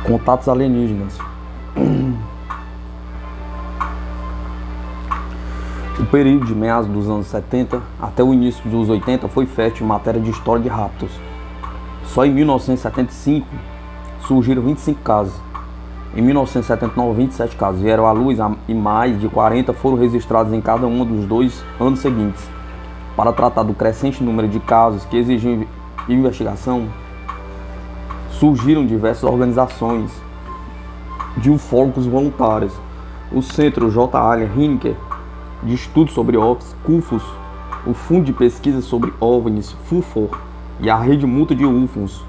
Contatos alienígenas. O período de meados dos anos 70 até o início dos 80 foi fértil em matéria de história de raptos. Só em 1975 surgiram 25 casos. Em 1979, 27 casos vieram à luz e mais de 40 foram registrados em cada um dos 2 anos seguintes. Para tratar do crescente número de casos que exigiam investigação, surgiram diversas organizações de ufólogos voluntários. O Centro J. Allen Hynek de Estudos sobre OVNIs, CUFOS, o Fundo de Pesquisa sobre OVNIs, FUFOR, e a Rede Multa de UFOs,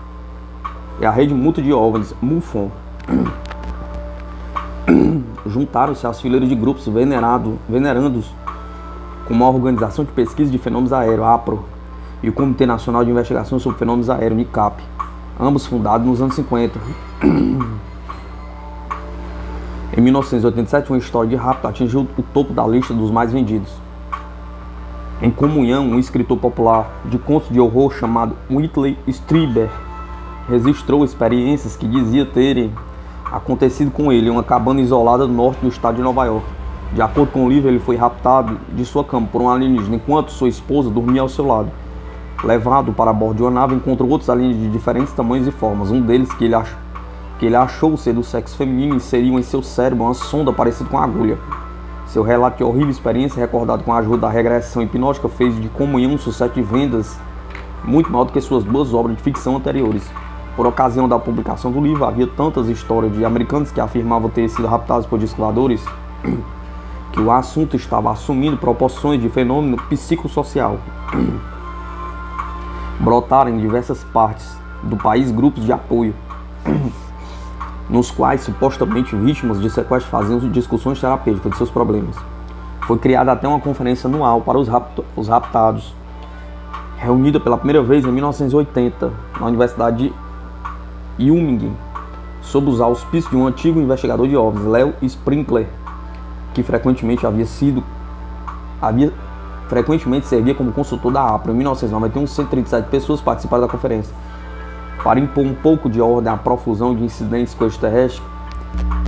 MUFON. Juntaram-se às fileiras de grupos venerandos como a Organização de Pesquisa de Fenômenos Aéreos, APRO, e o Comitê Nacional de Investigação sobre Fenômenos Aéreos, NICAP, ambos fundados nos anos 50. Em 1987, uma história de rapto atingiu o topo da lista dos mais vendidos. Em comunhão, um escritor popular de contos de horror chamado Whitley Strieber registrou experiências que dizia terem acontecido com ele em uma cabana isolada no norte do estado de Nova York. De acordo com o livro, ele foi raptado de sua cama por um alienígena enquanto sua esposa dormia ao seu lado. Levado para bordo de uma nave, encontrou outros alienígenas de diferentes tamanhos e formas. Um deles, que ele achou ser do sexo feminino, inseriu em seu cérebro uma sonda parecida com uma agulha. Seu relato de horrível experiência, recordado com a ajuda da regressão hipnótica, fez de comunhão um sucesso de vendas muito maior do que suas boas obras de ficção anteriores. Por ocasião da publicação do livro, havia tantas histórias de americanos que afirmavam ter sido raptados por discos voadores que o assunto estava assumindo proporções de fenômeno psicossocial. Brotaram em diversas partes do país grupos de apoio, nos quais supostamente vítimas de sequestro faziam discussões terapêuticas de seus problemas. Foi criada até uma conferência anual para os raptados, reunida pela primeira vez em 1980 na Universidade de Yming, sob os auspícios de um antigo investigador de OVNIs, Leo Sprinkler, que frequentemente servia como consultor da APRO. Em 1991, 137 pessoas participaram da conferência. Para impor um pouco de ordem à profusão de incidentes com extraterrestres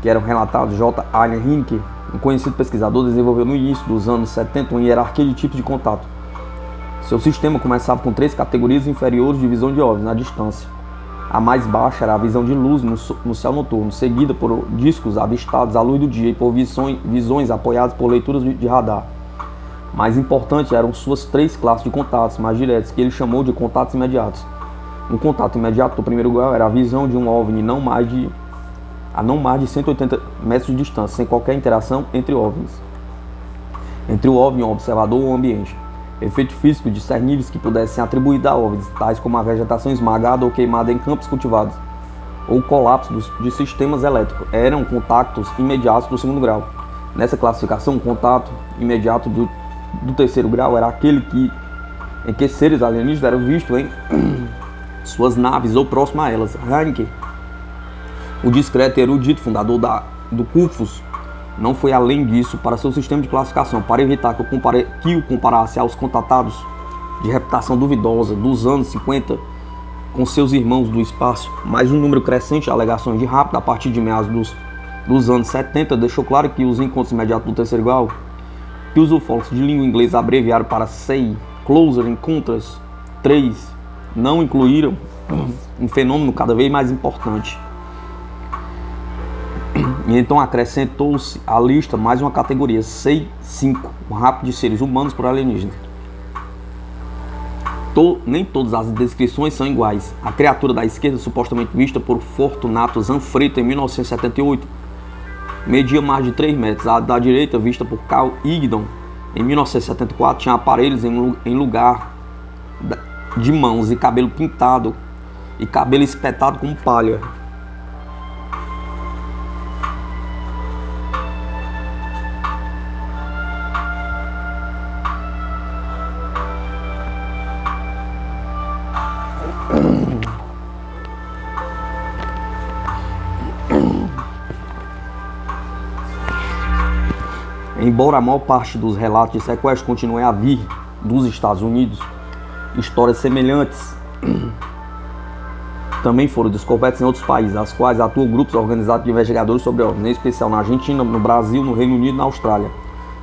que eram relatados, J. Allen Hynek, um conhecido pesquisador, desenvolveu no início dos anos 70 uma hierarquia de tipos de contato. Seu sistema começava com 3 categorias inferiores de visão de OVNIs na distância. A mais baixa era a visão de luz no céu noturno, seguida por discos avistados à luz do dia e por visões apoiadas por leituras de radar. Mais importante eram suas 3 classes de contatos mais diretos, que ele chamou de contatos imediatos. Um contato imediato do primeiro grau era a visão de um OVNI a não mais de 180 metros de distância, sem qualquer interação entre OVNIs. Entre o OVNI, o observador ou o ambiente. Efeitos físicos discerníveis que pudessem ser atribuídos a OVNIs, tais como a vegetação esmagada ou queimada em campos cultivados, ou colapso de sistemas elétricos, eram contatos imediatos do segundo grau. Nessa classificação, o contato imediato do terceiro grau era aquele em que seres alienígenas eram vistos em suas naves ou próximo a elas. Hynek, o discreto e erudito fundador do CUFOS, não foi além disso para seu sistema de classificação, para evitar que o comparasse aos contatados de reputação duvidosa dos anos 50 com seus irmãos do espaço. Mas um número crescente de alegações de rapto a partir de meados dos anos 70 deixou claro que os encontros imediatos do terceiro grau, que os ufólogos de língua inglesa abreviaram para CEI, Closer Encounters 3, não incluíram um fenômeno cada vez mais importante. E então acrescentou-se à lista mais uma categoria, CEI-5, o rapto de seres humanos por alienígenas. Nem todas as descrições são iguais. A criatura da esquerda, supostamente vista por Fortunato Zanfretta em 1978, media mais de 3 metros. A da direita, vista por Carl Igdon em 1974, tinha aparelhos em lugar de mãos e cabelo pintado e cabelo espetado como palha. Embora a maior parte dos relatos de sequestro continue a vir dos Estados Unidos, histórias semelhantes também foram descobertas em outros países, as quais atuam grupos organizados de investigadores sobre OVNIs, em especial na Argentina, no Brasil, no Reino Unido e na Austrália.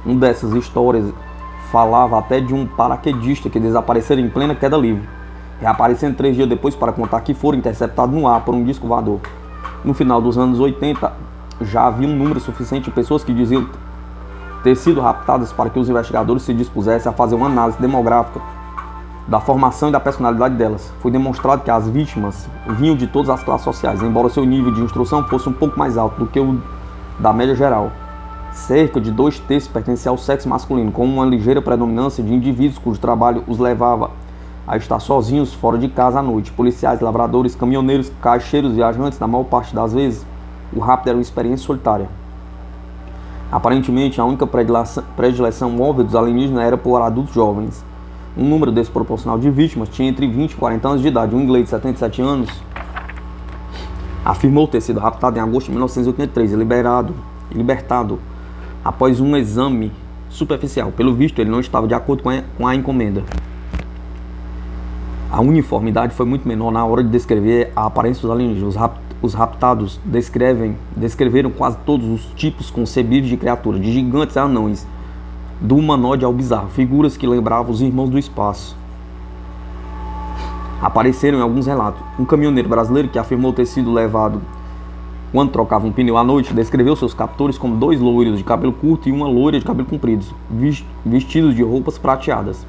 Uma dessas histórias falava até de um paraquedista que desapareceu em plena queda livre, reaparecendo 3 dias depois para contar que foram interceptados no ar por um disco voador. No final dos anos 80, já havia um número suficiente de pessoas que diziam ter sido raptadas para que os investigadores se dispusessem a fazer uma análise demográfica da formação e da personalidade delas. Foi demonstrado que as vítimas vinham de todas as classes sociais, embora seu nível de instrução fosse um pouco mais alto do que o da média geral. Cerca de 2/3 pertenciam ao sexo masculino, com uma ligeira predominância de indivíduos cujo trabalho os levava a estar sozinhos fora de casa à noite. Policiais, lavradores, caminhoneiros, caixeiros, viajantes, na maior parte das vezes, o rapto era uma experiência solitária. Aparentemente, a única predileção óbvia dos alienígenas era por adultos jovens. Um número desproporcional de vítimas tinha entre 20 e 40 anos de idade. Um inglês de 77 anos afirmou ter sido raptado em agosto de 1983 e libertado após um exame superficial. Pelo visto, ele não estava de acordo com a encomenda. A uniformidade foi muito menor na hora de descrever a aparência dos alienígenas. Os raptados descreveram quase todos os tipos concebíveis de criaturas, de gigantes a anões, do humanoide ao bizarro, figuras que lembravam os irmãos do espaço. Apareceram em alguns relatos. Um caminhoneiro brasileiro que afirmou ter sido levado quando trocava um pneu à noite, descreveu seus captores como 2 loiros de cabelo curto e uma loira de cabelo comprido, vestidos de roupas prateadas.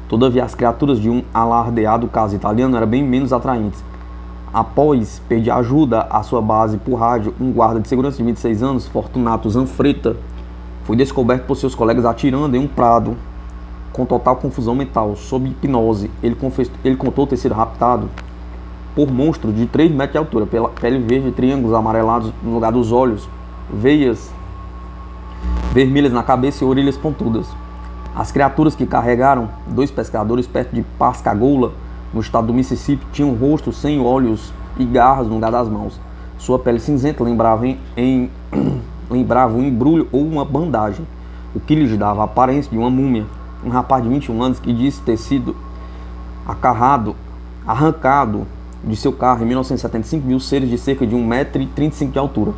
Todavia, as criaturas de um alardeado caso italiano eram bem menos atraentes. Após pedir ajuda à sua base por rádio, um guarda de segurança de 26 anos, Fortunato Zanfretta, foi descoberto por seus colegas atirando em um prado com total confusão mental, sob hipnose. Ele contou ter sido raptado por monstros de 3 metros de altura, pela pele verde, triângulos amarelados no lugar dos olhos, veias vermelhas na cabeça e orelhas pontudas. As criaturas que carregaram 2 pescadores perto de Pascagoula, no estado do Mississippi, tinham um rosto sem olhos e garras no lugar das mãos. Sua pele cinzenta lembrava um embrulho ou uma bandagem, o que lhes dava a aparência de uma múmia. Um rapaz de 21 anos que disse ter sido arrancado de seu carro em 1975 viu seres de cerca de 1,35 m de altura,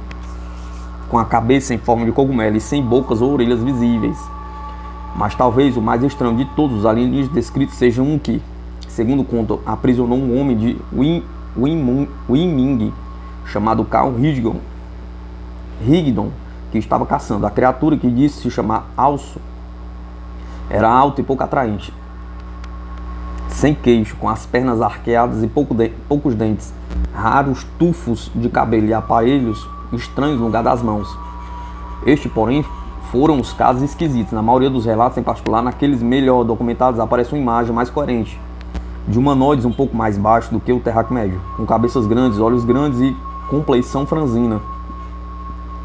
com a cabeça em forma de cogumelo e sem bocas ou orelhas visíveis. Mas talvez o mais estranho de todos os alienígenas descritos seja um que, segundo conta, aprisionou um homem de Wyoming chamado Carl Higdon, que estava caçando. A criatura, que disse se chamar Alço, era alta e pouco atraente, sem queixo, com as pernas arqueadas e poucos dentes, raros tufos de cabelo e aparelhos estranhos no lugar das mãos. Este, porém, foram os casos esquisitos. Na maioria dos relatos, em particular naqueles melhor documentados, aparece uma imagem mais coerente de humanoides um pouco mais baixos do que o terráqueo médio, com cabeças grandes, olhos grandes e compleição franzina.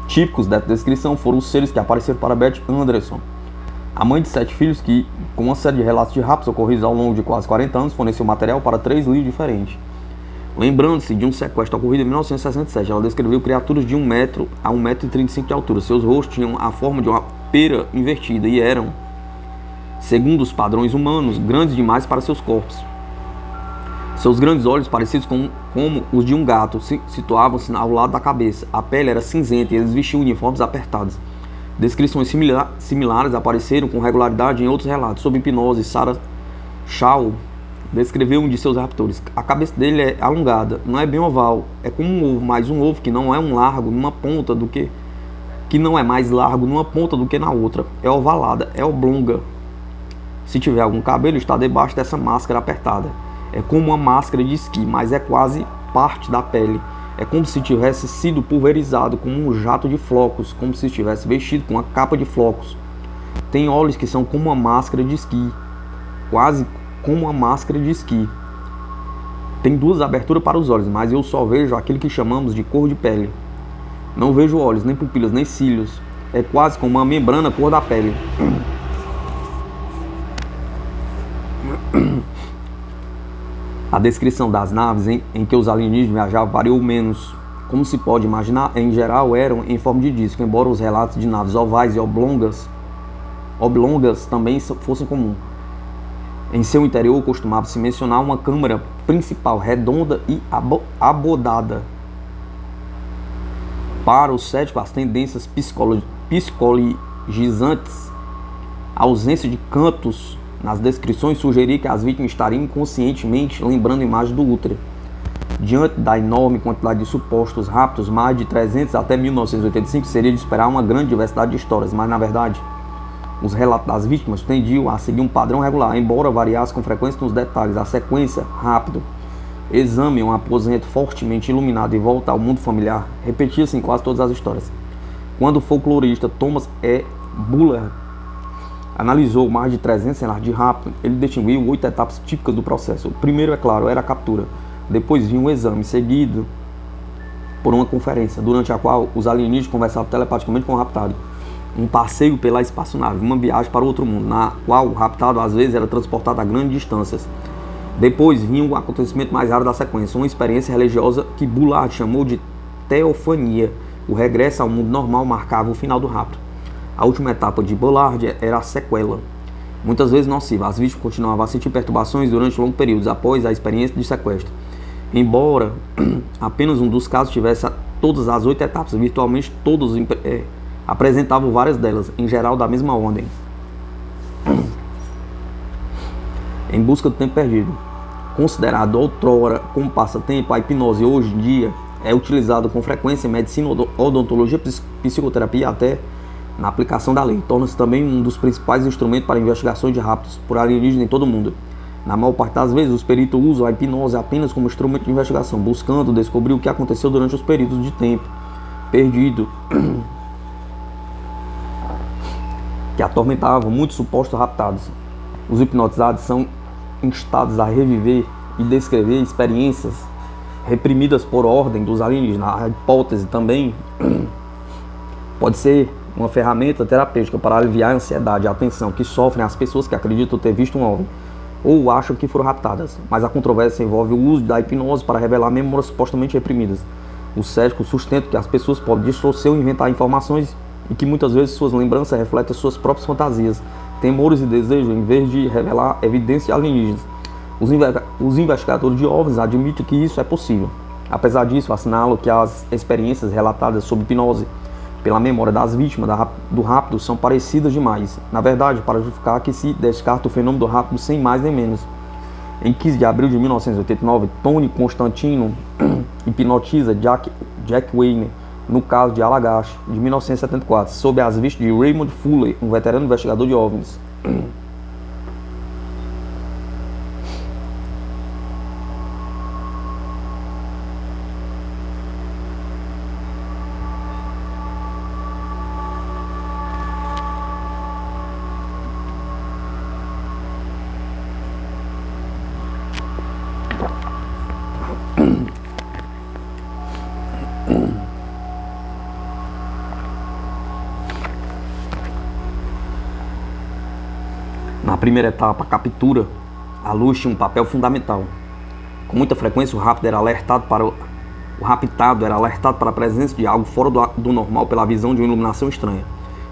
Típicos dessa descrição foram os seres que apareceram para Beth Anderson, a mãe de 7 filhos, que, com uma série de relatos de raptos ocorridos ao longo de quase 40 anos, forneceu material para 3 livros diferentes. Lembrando-se de um sequestro ocorrido em 1967, ela descreveu criaturas de 1 metro a 1,35 m de altura. Seus rostos tinham a forma de uma pera invertida e eram, segundo os padrões humanos, grandes demais para seus corpos. Seus grandes olhos, parecidos com os de um gato, situavam-se ao lado da cabeça. A pele era cinzenta e eles vestiam uniformes apertados. Descrições similares apareceram com regularidade em outros relatos. Sob hipnose, Sarah Shaw descreveu um de seus raptores. A cabeça dele é alongada, não é bem oval, é como um ovo, mas um ovo que não é mais largo numa ponta do que na outra. É ovalada, é oblonga. Se tiver algum cabelo, está debaixo dessa máscara apertada. É como uma máscara de esqui, mas é quase parte da pele. É como se tivesse sido pulverizado com um jato de flocos, como se estivesse vestido com uma capa de flocos. Tem olhos que são como uma máscara de esqui, quase como uma máscara de esqui. Tem 2 aberturas para os olhos, mas eu só vejo aquilo que chamamos de cor de pele. Não vejo olhos, nem pupilas, nem cílios. É quase como uma membrana cor da pele. A descrição das naves em que os alienígenas viajavam variou menos. Como se pode imaginar, em geral eram em forma de disco, embora os relatos de naves ovais e oblongas também fossem comuns. Em seu interior costumava-se mencionar uma câmara principal redonda e abodada. Para o cético, as tendências psicologizantes, a ausência de cantos nas descrições sugeria que as vítimas estariam inconscientemente lembrando imagens do útero. Diante da enorme quantidade de supostos raptos, mais de 300 até 1985, seria de esperar uma grande diversidade de histórias, mas na verdade, os relatos das vítimas tendiam a seguir um padrão regular, embora variasse com frequência nos detalhes. A sequência, rápido, exame um aposento fortemente iluminado e volta ao mundo familiar, repetia-se em quase todas as histórias. Quando o folclorista Thomas E. Buller analisou mais de 300 cenários de rapto, ele distinguiu 8 etapas típicas do processo. O primeiro, é claro, era a captura. Depois vinha um exame, seguido por uma conferência, durante a qual os alienígenas conversavam telepaticamente com o raptado. Um passeio pela espaçonave, uma viagem para outro mundo, na qual o raptado às vezes era transportado a grandes distâncias. Depois vinha um acontecimento mais raro da sequência, uma experiência religiosa que Bullard chamou de teofania. O regresso ao mundo normal marcava o final do rapto. A última etapa de Bullard era a sequela, muitas vezes nociva. As vítimas continuavam a sentir perturbações durante longos períodos após a experiência de sequestro. Embora apenas um dos casos tivesse todas as 8 etapas, virtualmente todos apresentavam várias delas, em geral da mesma ordem. Em busca do tempo perdido. Considerado outrora como passatempo, a hipnose hoje em dia é utilizada com frequência em medicina, odontologia, psicoterapia e até na aplicação da lei. Torna-se também um dos principais instrumentos para investigações de raptos por alienígenas em todo o mundo. Na maior parte das vezes, os peritos usam a hipnose apenas como instrumento de investigação, buscando descobrir o que aconteceu durante os períodos de tempo perdido que atormentavam muitos supostos raptados. Os hipnotizados são instados a reviver e descrever experiências reprimidas por ordem dos alienígenas. A hipótese também pode ser uma ferramenta terapêutica para aliviar a ansiedade e a tensão que sofrem as pessoas que acreditam ter visto um OVNI ou acham que foram raptadas, mas a controvérsia envolve o uso da hipnose para revelar memórias supostamente reprimidas. Os céticos sustentam que as pessoas podem distorcer ou inventar informações e que muitas vezes suas lembranças refletem suas próprias fantasias, temores e desejos, em vez de revelar evidências alienígenas. Os investigadores de OVNIs admitem que isso é possível. Apesar disso, assinalam que as experiências relatadas sob hipnose pela memória das vítimas do rapto são parecidas demais. Na verdade, para justificar que se descarta o fenômeno do rapto sem mais nem menos. Em 15 de abril de 1989, Tony Constantino hipnotiza Jack Wayne no caso de Allagash, de 1974, sob as vistas de Raymond Fuller, um veterano investigador de OVNIs. Na primeira etapa, a captura, a luz tinha um papel fundamental. Com muita frequência, o raptado era alertado para a presença de algo fora do normal pela visão de uma iluminação estranha.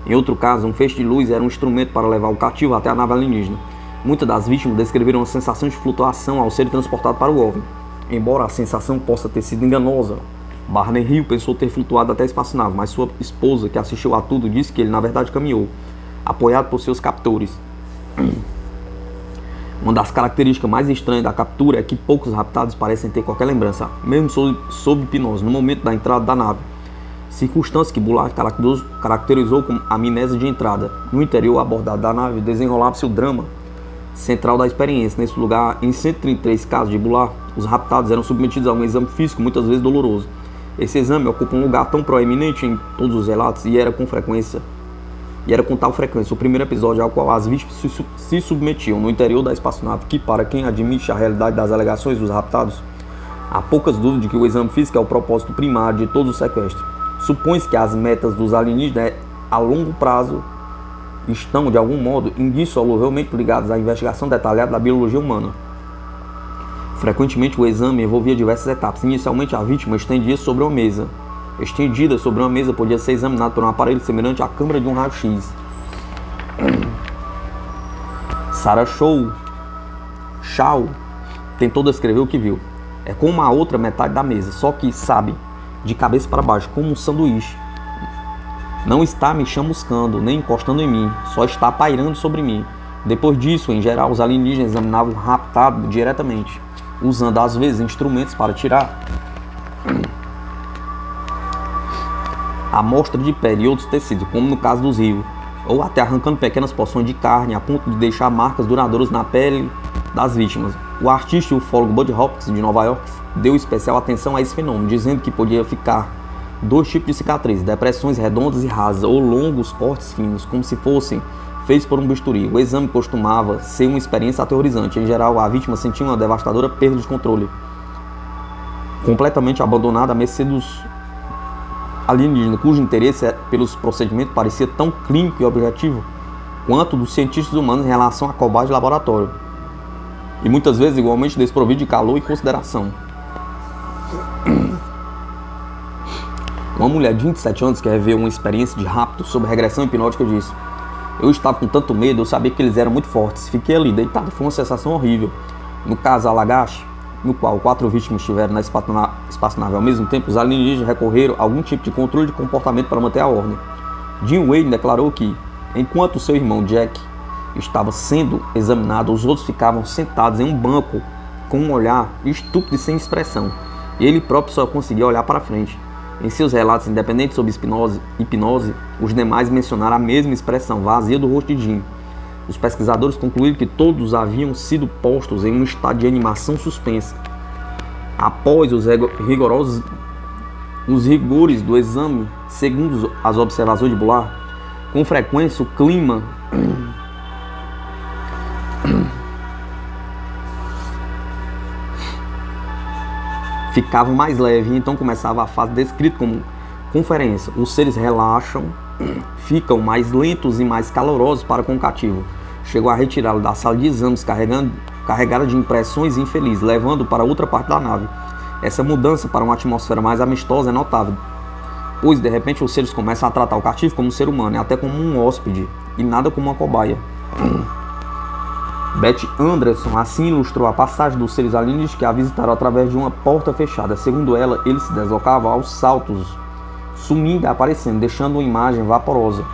Em outro caso, um feixe de luz era um instrumento para levar o cativo até a nave alienígena. Muitas das vítimas descreveram uma sensação de flutuação ao serem transportados para o OVNI. Embora a sensação possa ter sido enganosa, Barney Hill pensou ter flutuado até a espaçonave, mas sua esposa, que assistiu a tudo, disse que ele na verdade caminhou, apoiado por seus captores. Uma das características mais estranhas da captura é que poucos raptados parecem ter qualquer lembrança, mesmo sob hipnose, no momento da entrada da nave. Circunstância que Bullard caracterizou como amnésia de entrada. No interior abordado da nave, desenrolava-se o drama central da experiência. Nesse lugar, em 133 casos de Bullard, os raptados eram submetidos a um exame físico muitas vezes doloroso. Esse exame ocupa um lugar tão proeminente em todos os relatos e era com tal frequência o primeiro episódio ao qual as vítimas se submetiam no interior da espaçonave, que, para quem admite a realidade das alegações dos raptados, há poucas dúvidas de que o exame físico é o propósito primário de todo o sequestro. Supõe-se que as metas dos alienígenas a longo prazo estão, de algum modo, indissoluvelmente ligadas à investigação detalhada da biologia humana. Frequentemente, o exame envolvia diversas etapas. Inicialmente, a vítima estendida sobre uma mesa podia ser examinada por um aparelho semelhante à câmara de um raio-x. Sarah Shaw Shaw tentou descrever o que viu. É como a outra metade da mesa, só que, sabe, de cabeça para baixo, como um sanduíche. Não está me chamuscando, nem encostando em mim, só está pairando sobre mim. Depois disso, em geral, os alienígenas examinavam o raptado diretamente, usando às vezes instrumentos para tirar a amostra de pele e outros tecidos, como no caso dos rios, ou até arrancando pequenas porções de carne a ponto de deixar marcas duradouras na pele das vítimas. O artista e ufólogo Bud Hopkins, de Nova York, deu especial atenção a esse fenômeno, dizendo que podia ficar dois tipos de cicatrizes: depressões redondas e rasas, ou longos cortes finos, como se fossem feitos por um bisturi. O exame costumava ser uma experiência aterrorizante. Em geral, a vítima sentia uma devastadora perda de controle, completamente abandonada à mercê dos alienígenas, cujo interesse pelos procedimentos parecia tão clínico e objetivo quanto dos cientistas humanos em relação a cobaias de laboratório, e muitas vezes igualmente desprovido de calor e consideração. Uma mulher de 27 anos que reviveu uma experiência de rapto sob regressão hipnótica disse: eu estava com tanto medo, eu sabia que eles eram muito fortes. Fiquei ali, deitado, foi uma sensação horrível. No caso Lagash, no qual 4 vítimas estiveram na espaçonave ao mesmo tempo, os alienígenas recorreram a algum tipo de controle de comportamento para manter a ordem. Jim Wayne declarou que, enquanto seu irmão Jack estava sendo examinado, os outros ficavam sentados em um banco com um olhar estúpido e sem expressão. Ele próprio só conseguia olhar para frente. Em seus relatos independentes sobre hipnose, os demais mencionaram a mesma expressão vazia do rosto de Jim. Os pesquisadores concluíram que todos haviam sido postos em um estado de animação suspensa. Após os rigores do exame, segundo as observações de Bullard, com frequência o clima ficava mais leve, e então começava a fase descrita como conferência. Os seres relaxam, ficam mais lentos e mais calorosos para com o cativo. Chegou a retirá-lo da sala de exames carregada de impressões infelizes, levando para outra parte da nave. Essa mudança para uma atmosfera mais amistosa é notável, pois de repente os seres começam a tratar o cativo como um ser humano, e até como um hóspede, e nada como uma cobaia. Beth Anderson assim ilustrou a passagem dos seres alienígenas que a visitaram através de uma porta fechada. Segundo ela, eles se deslocavam aos saltos, sumindo e aparecendo, deixando uma imagem vaporosa.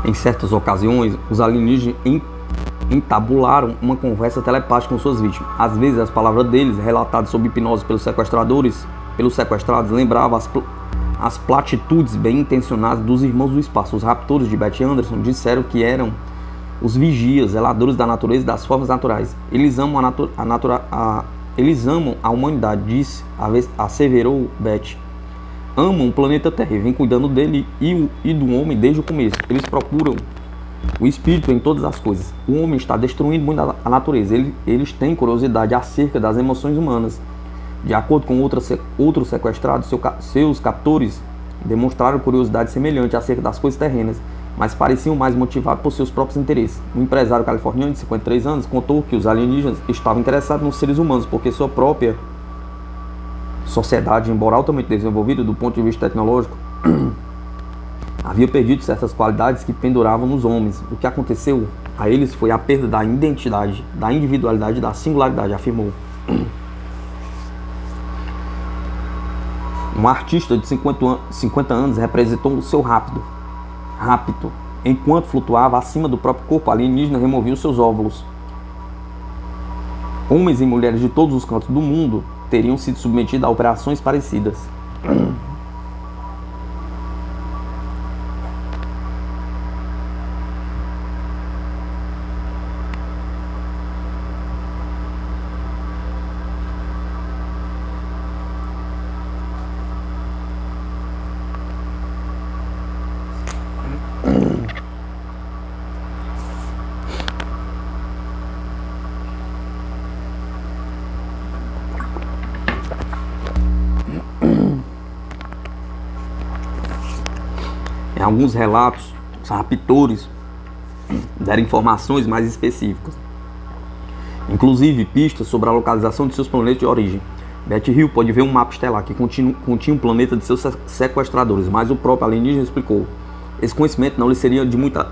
Em certas ocasiões, os alienígenas entabularam uma conversa telepática com suas vítimas. Às vezes, as palavras deles, relatadas sob hipnose pelos sequestrados, lembravam as platitudes bem intencionadas dos irmãos do espaço. Os raptores de Beth Anderson disseram que eram os vigias, zeladores da natureza e das formas naturais. Eles amam a humanidade, disse, asseverou Beth. Amam o planeta Terra e vêm cuidando dele e do homem desde o começo. Eles procuram o espírito em todas as coisas. O homem está destruindo muito a natureza. Eles têm curiosidade acerca das emoções humanas. De acordo com outros sequestrados, seus captores demonstraram curiosidade semelhante acerca das coisas terrenas, mas pareciam mais motivados por seus próprios interesses. Um empresário californiano de 53 anos contou que os alienígenas estavam interessados nos seres humanos porque sua própria sociedade, embora altamente desenvolvida do ponto de vista tecnológico, havia perdido certas qualidades que penduravam nos homens. O que aconteceu a eles foi a perda da identidade, da individualidade e da singularidade, afirmou. Um artista de 50 anos representou o seu rapto. Enquanto flutuava acima do próprio corpo alienígena, removia seus óvulos. Homens e mulheres de todos os cantos do mundo teriam sido submetidos a operações parecidas. Em alguns relatos, os raptores deram informações mais específicas, inclusive pistas sobre a localização de seus planetas de origem. Betty Hill pode ver um mapa estelar que continha um planeta de seus sequestradores, mas o próprio alienígena explicou: esse conhecimento não lhe seria de muita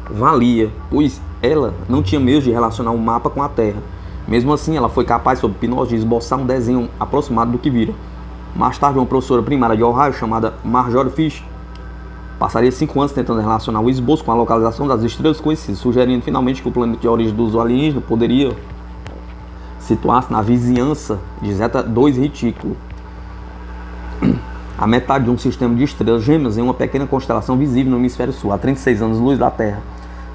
valia, pois ela não tinha meios de relacionar o mapa com a Terra. Mesmo assim, ela foi capaz, sob hipnose, de esboçar um desenho aproximado do que vira. Mais tarde, uma professora primária de Ohio, chamada Marjorie Fish, passaria 5 anos tentando relacionar o esboço com a localização das estrelas conhecidas, sugerindo finalmente que o planeta de origem dos alienígenas poderia situar-se na vizinhança de Zeta 2 Retículo, a metade de um sistema de estrelas gêmeas em uma pequena constelação visível no hemisfério sul, a 36 anos-luz da Terra.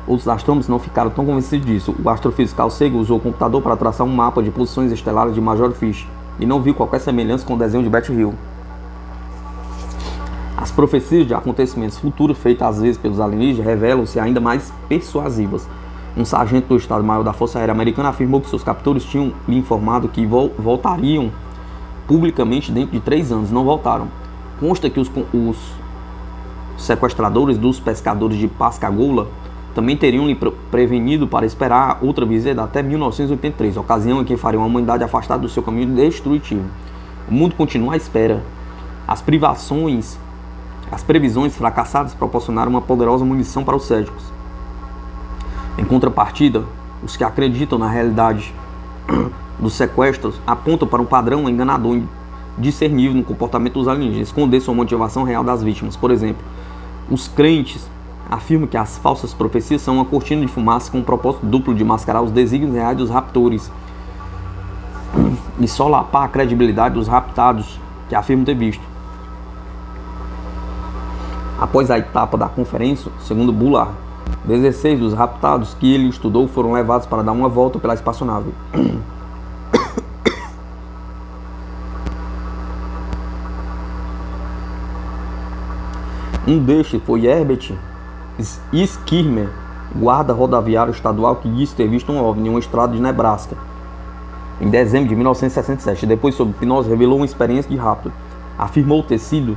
Outros astrônomos não ficaram tão convencidos disso. O astrofísico Carl Sagan usou o computador para traçar um mapa de posições estelares de Marjorie Fish e não viu qualquer semelhança com o desenho de Betty Hill. As profecias de acontecimentos futuros feitas às vezes pelos alienígenas revelam-se ainda mais persuasivas. Um sargento do Estado-Maior da Força Aérea Americana afirmou que seus captores tinham lhe informado que voltariam publicamente dentro de 3 anos. Não voltaram. Consta que os sequestradores dos pescadores de Pascagoula também teriam lhe prevenido para esperar outra visita até 1983, ocasião em que fariam a humanidade afastada do seu caminho destrutivo. O mundo continua à espera. As previsões fracassadas proporcionaram uma poderosa munição para os céticos. Em contrapartida, os que acreditam na realidade dos sequestros apontam para um padrão enganador discernível no comportamento dos alienígenas, esconder sua motivação real das vítimas. Por exemplo, os crentes afirmam que as falsas profecias são uma cortina de fumaça com o propósito duplo de mascarar os desígnios reais dos raptores e solapar a credibilidade dos raptados que afirmam ter visto. Após a etapa da conferência, segundo Bullard, 16 dos raptados que ele estudou foram levados para dar uma volta pela espaçonave. Um destes foi Herbert Skirmer, guarda rodoviário estadual, que disse ter visto um OVNI em uma estrada de Nebraska em dezembro de 1967. Depois, sob hipnose, revelou uma experiência de rapto. Afirmou ter sido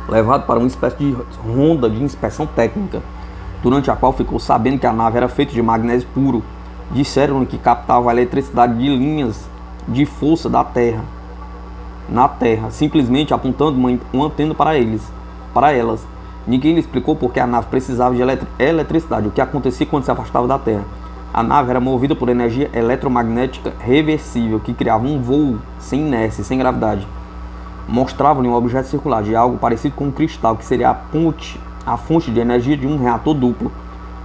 levado para uma espécie de ronda de inspeção técnica, durante a qual ficou sabendo que a nave era feita de magnésio puro. Disseram-lhe que captava a eletricidade de linhas de força da Terra, na Terra, simplesmente apontando uma antena para elas. Ninguém lhe explicou por que a nave precisava de eletricidade, o que acontecia quando se afastava da Terra. A nave era movida por energia eletromagnética reversível, que criava um voo sem inércia e sem gravidade. Mostravam-lhe um objeto circular de algo parecido com um cristal, que seria a fonte de energia de um reator duplo,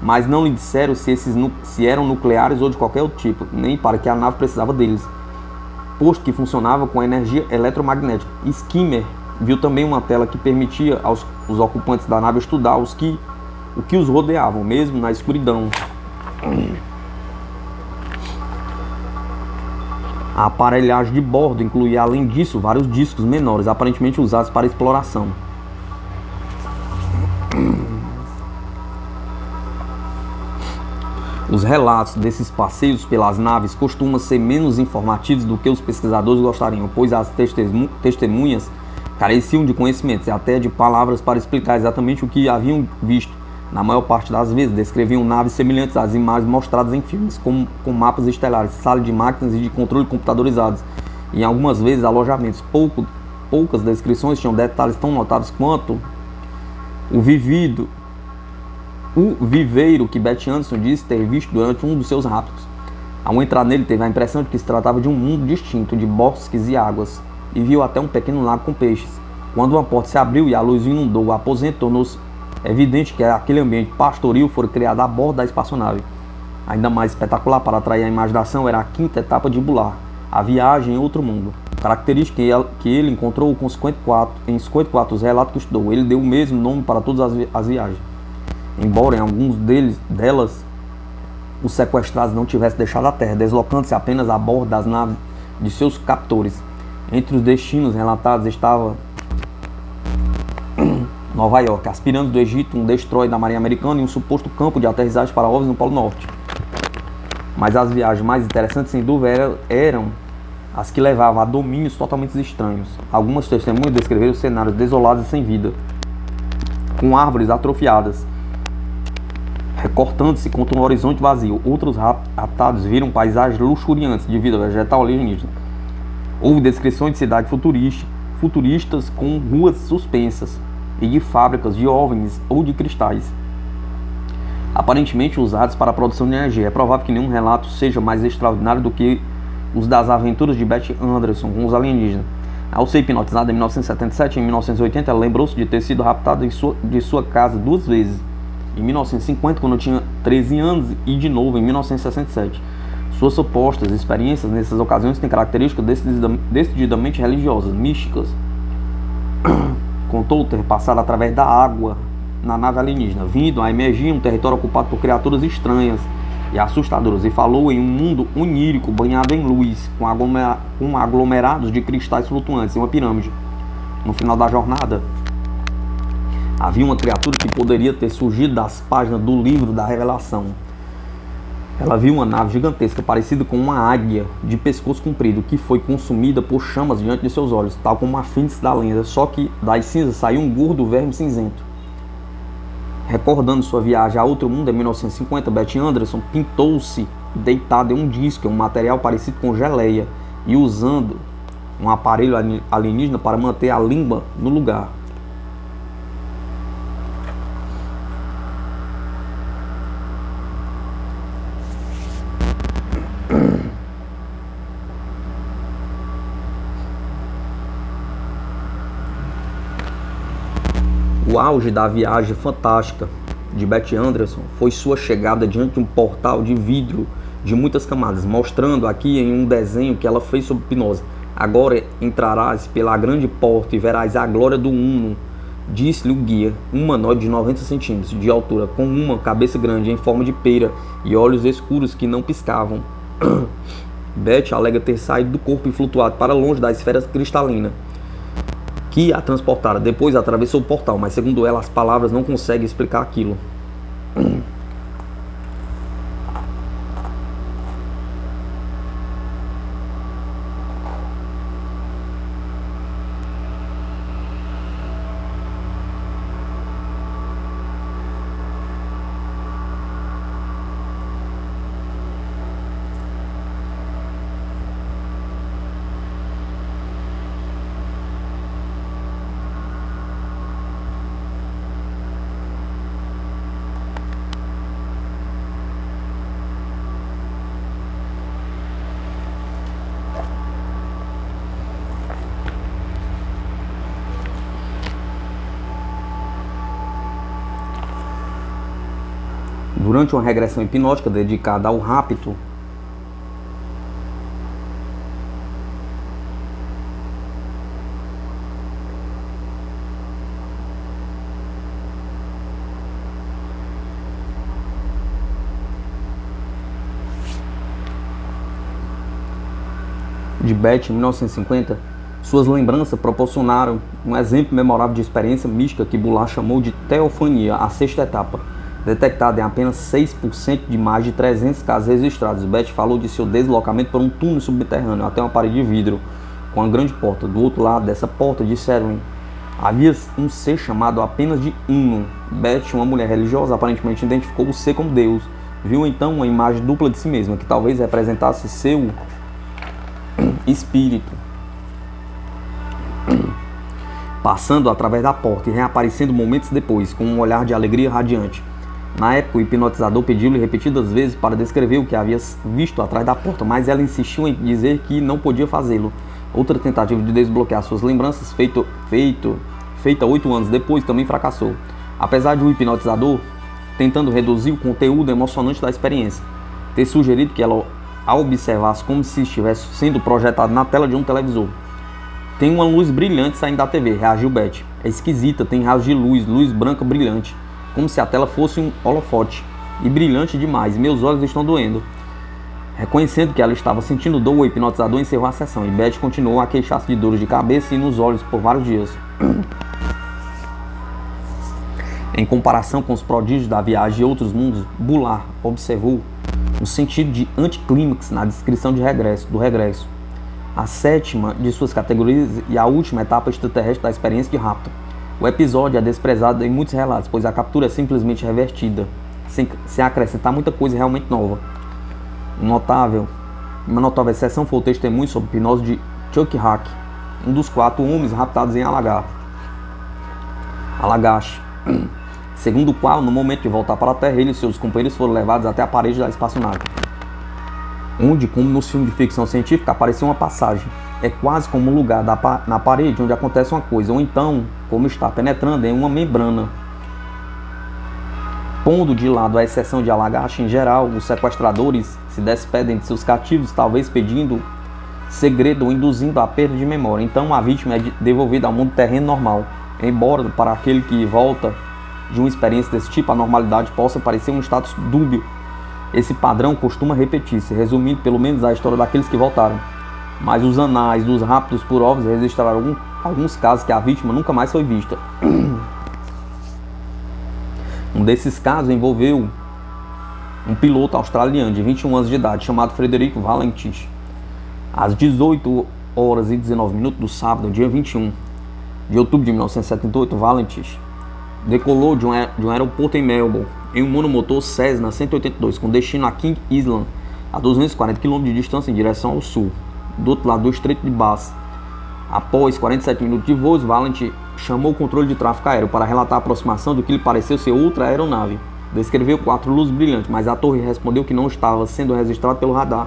mas não lhe disseram se eram nucleares ou de qualquer outro tipo, nem para que a nave precisava deles, posto que funcionava com energia eletromagnética. Skimmer viu também uma tela que permitia aos ocupantes da nave estudar o que os rodeavam, mesmo na escuridão. A aparelhagem de bordo incluía, além disso, vários discos menores, aparentemente usados para exploração. Os relatos desses passeios pelas naves costumam ser menos informativos do que os pesquisadores gostariam, pois as testemunhas careciam de conhecimentos e até de palavras para explicar exatamente o que haviam visto. Na maior parte das vezes, descreviam naves semelhantes às imagens mostradas em filmes, com mapas estelares, salas de máquinas e de controle computadorizados, e algumas vezes alojamentos. Poucas descrições tinham detalhes tão notáveis quanto o viveiro que Betty Anderson disse ter visto durante um dos seus raptos. Ao entrar nele, teve a impressão de que se tratava de um mundo distinto, de bosques e águas, e viu até um pequeno lago com peixes. Quando uma porta se abriu e a luz inundou o aposento, tornou-se evidente que aquele ambiente pastoril fora criado a bordo da espaçonave. Ainda mais espetacular para atrair a imaginação era a quinta etapa de Bullard, a viagem em outro mundo. Característica que ele encontrou em 54 os relatos que estudou. Ele deu o mesmo nome para todas as viagens. Embora em alguns delas os sequestrados não tivessem deixado a Terra, deslocando-se apenas a bordo das naves de seus captores. Entre os destinos relatados estava Nova York, as pirâmides do Egito, um destroyer da Marinha Americana e um suposto campo de aterrissagem para OVNIs no Polo Norte. Mas as viagens mais interessantes, sem dúvida, eram as que levavam a domínios totalmente estranhos. Algumas testemunhas descreveram cenários desolados e sem vida. com árvores atrofiadas, recortando-se contra um horizonte vazio. Outros raptados viram paisagens luxuriantes de vida vegetal alienígena. Houve descrições de cidades futuristas com ruas suspensas e de fábricas de OVNIs ou de cristais, aparentemente usados para a produção de energia. É provável que nenhum relato seja mais extraordinário do que os das aventuras de Beth Anderson com os alienígenas. Ao ser hipnotizada em 1977 e em 1980, ela lembrou-se de ter sido raptada de sua casa 2 vezes. Em 1950, quando tinha 13 anos, e de novo em 1967. Suas supostas experiências nessas ocasiões têm características decididamente religiosas, místicas. Contou ter passado através da água na nave alienígena, vindo a emergir um território ocupado por criaturas estranhas e assustadoras, e falou em um mundo onírico banhado em luz, com aglomerados de cristais flutuantes em uma pirâmide. No final da jornada, havia uma criatura que poderia ter surgido das páginas do livro da Revelação. Ela viu uma nave gigantesca, parecida com uma águia de pescoço comprido, que foi consumida por chamas diante de seus olhos, tal como a fênix da lenda, só que das cinzas saiu um gordo verme cinzento. Recordando sua viagem a outro mundo em 1950, Beth Anderson pintou-se deitada em um disco, um material parecido com geleia, e usando um aparelho alienígena para manter a língua no lugar. O auge da viagem fantástica de Beth Anderson foi sua chegada diante de um portal de vidro de muitas camadas, mostrando aqui em um desenho que ela fez sob hipnose. Agora entrarás pela grande porta e verás a glória do Uno, disse-lhe o guia, um humanoide de 90 centímetros de altura, com uma cabeça grande em forma de pera e olhos escuros que não piscavam. Beth alega ter saído do corpo e flutuado para longe da esfera cristalina que a transportara. Depois atravessou o portal, mas segundo ela, as palavras não conseguem explicar aquilo. Durante uma regressão hipnótica dedicada ao rapto, de Beth em 1950, suas lembranças proporcionaram um exemplo memorável de experiência mística que Bullard chamou de teofania, a sexta etapa, detectada em apenas 6% de mais de 300 casos registrados. Beth falou de seu deslocamento por um túnel subterrâneo até uma parede de vidro com uma grande porta. Do outro lado dessa porta, disseram, havia um ser chamado apenas de Uno. Beth, uma mulher religiosa, aparentemente identificou o ser como Deus. Viu então uma imagem dupla de si mesma, que talvez representasse seu espírito, passando através da porta e reaparecendo momentos depois, com um olhar de alegria radiante. Na época, o hipnotizador pediu-lhe repetidas vezes para descrever o que havia visto atrás da porta, mas ela insistiu em dizer que não podia fazê-lo. Outra tentativa de desbloquear suas lembranças, feita 8 anos depois, também fracassou. Apesar de o hipnotizador, tentando reduzir o conteúdo emocionante da experiência, ter sugerido que ela a observasse como se estivesse sendo projetado na tela de um televisor. Tem uma luz brilhante saindo da TV, reagiu Beth. É esquisita, tem raios de luz branca brilhante, como se a tela fosse um holofote, e brilhante demais, meus olhos estão doendo. Reconhecendo que ela estava sentindo dor, o hipnotizador encerrou a sessão, e Beth continuou a queixar-se de dores de cabeça e nos olhos por vários dias. Em comparação com os prodígios da viagem e outros mundos, Bullard observou um sentido de anticlímax na descrição do regresso. A sétima de suas categorias e a última etapa extraterrestre da experiência de rapto. O episódio é desprezado em muitos relatos, pois a captura é simplesmente revertida, sem acrescentar muita coisa realmente nova. Uma notável exceção foi o testemunho sobre a hipnose de Chuck Hack, um dos 4 homens raptados em Allagash, segundo o qual, no momento de voltar para a Terra, ele e seus companheiros foram levados até a parede da espaçonave, onde, como nos filmes de ficção científica, apareceu uma passagem. É quase como um lugar na parede onde acontece uma coisa, ou então, como está penetrando em uma membrana. Pondo de lado a exceção de Allagash, em geral, os sequestradores se despedem de seus cativos, talvez pedindo segredo ou induzindo a perda de memória. Então a vítima é devolvida ao mundo terreno normal. Embora para aquele que volta de uma experiência desse tipo, a normalidade possa parecer um status dúbio, esse padrão costuma repetir-se, resumindo pelo menos a história daqueles que voltaram. Mas os anais dos raptos por ovos registraram alguns casos que a vítima nunca mais foi vista. Um desses casos envolveu um piloto australiano de 21 anos de idade, chamado Frederico Valentich. Às 18 horas e 19 minutos do sábado, dia 21 de outubro de 1978, Valentich decolou de um aeroporto em Melbourne, em um monomotor Cessna 182, com destino a King Island, a 240 km de distância em direção ao sul, do outro lado do Estreito de Bass. Após 47 minutos de voo, Valentich chamou o controle de tráfego aéreo para relatar a aproximação do que lhe pareceu ser outra aeronave. Descreveu 4 luzes brilhantes, mas a torre respondeu que não estava sendo registrado pelo radar.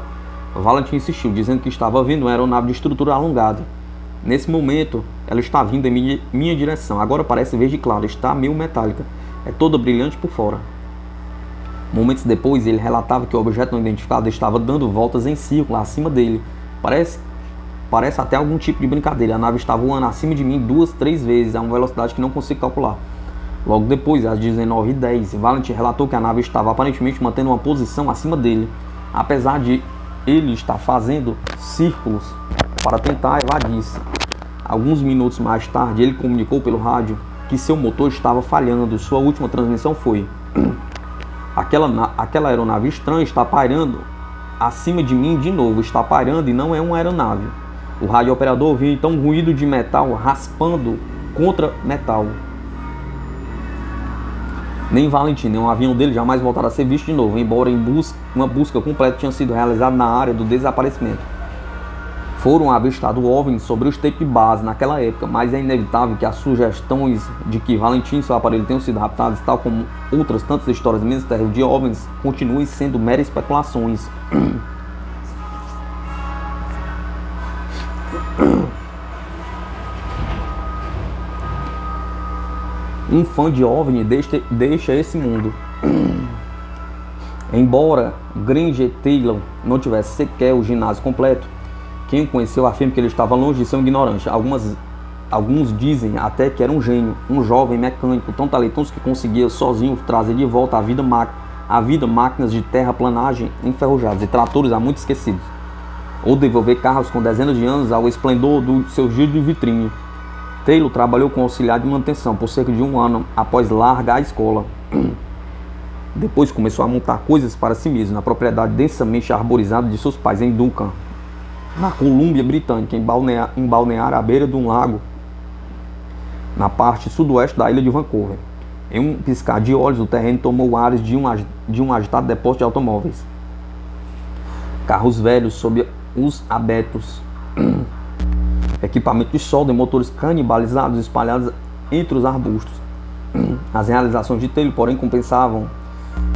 Valentich insistiu, dizendo que estava vendo uma aeronave de estrutura alongada. Nesse momento, ela está vindo em minha direção. Agora parece verde claro, está meio metálica. É toda brilhante por fora. Momentos depois, ele relatava que o objeto não identificado estava dando voltas em círculo acima dele. Parece até algum tipo de brincadeira. A nave estava voando acima de mim 2, 3 vezes, a uma velocidade que não consigo calcular. Logo depois, às 19h10, Valentich relatou que a nave estava aparentemente mantendo uma posição acima dele, apesar de ele estar fazendo círculos para tentar evadir-se. Alguns minutos mais tarde, ele comunicou pelo rádio que seu motor estava falhando. Sua última transmissão foi: aquela aeronave estranha está pairando acima de mim de novo, está pairando e não é uma aeronave. O radiooperador ouviu então um ruído de metal raspando contra metal. Nem Valentich, nem um avião dele jamais voltaram a ser visto de novo, embora uma busca completa tinha sido realizada na área do desaparecimento. Foram avistados OVNIs sobre o Estreito de Bass naquela época, mas é inevitável que as sugestões de que Valentich e seu aparelho tenham sido raptados, tal como outras tantas histórias menos terríveis de OVNIs, continuem sendo meras especulações. Um fã de OVNI deixa esse mundo. Embora Granger Taylor não tivesse sequer o ginásio completo, quem o conheceu afirma que ele estava longe de ser um ignorante. Alguns dizem até que era um gênio, um jovem mecânico tão talentoso que conseguia sozinho trazer de volta à vida máquinas de terraplanagem enferrujadas e tratores há muito esquecidos, ou devolver carros com dezenas de anos ao esplendor do seu giro de vitrine. Taylor trabalhou como auxiliar de manutenção por cerca de 1 ano após largar a escola. Depois começou a montar coisas para si mesmo na propriedade densamente arborizada de seus pais em Duncan, na Colômbia Britânica, em balneário à beira de um lago, na parte sudoeste da ilha de Vancouver. Em um piscar de olhos, o terreno tomou ares de um agitado depósito de automóveis, carros velhos sob os abetos, equipamento de solda e motores canibalizados espalhados entre os arbustos. As realizações de Taylor, porém, compensavam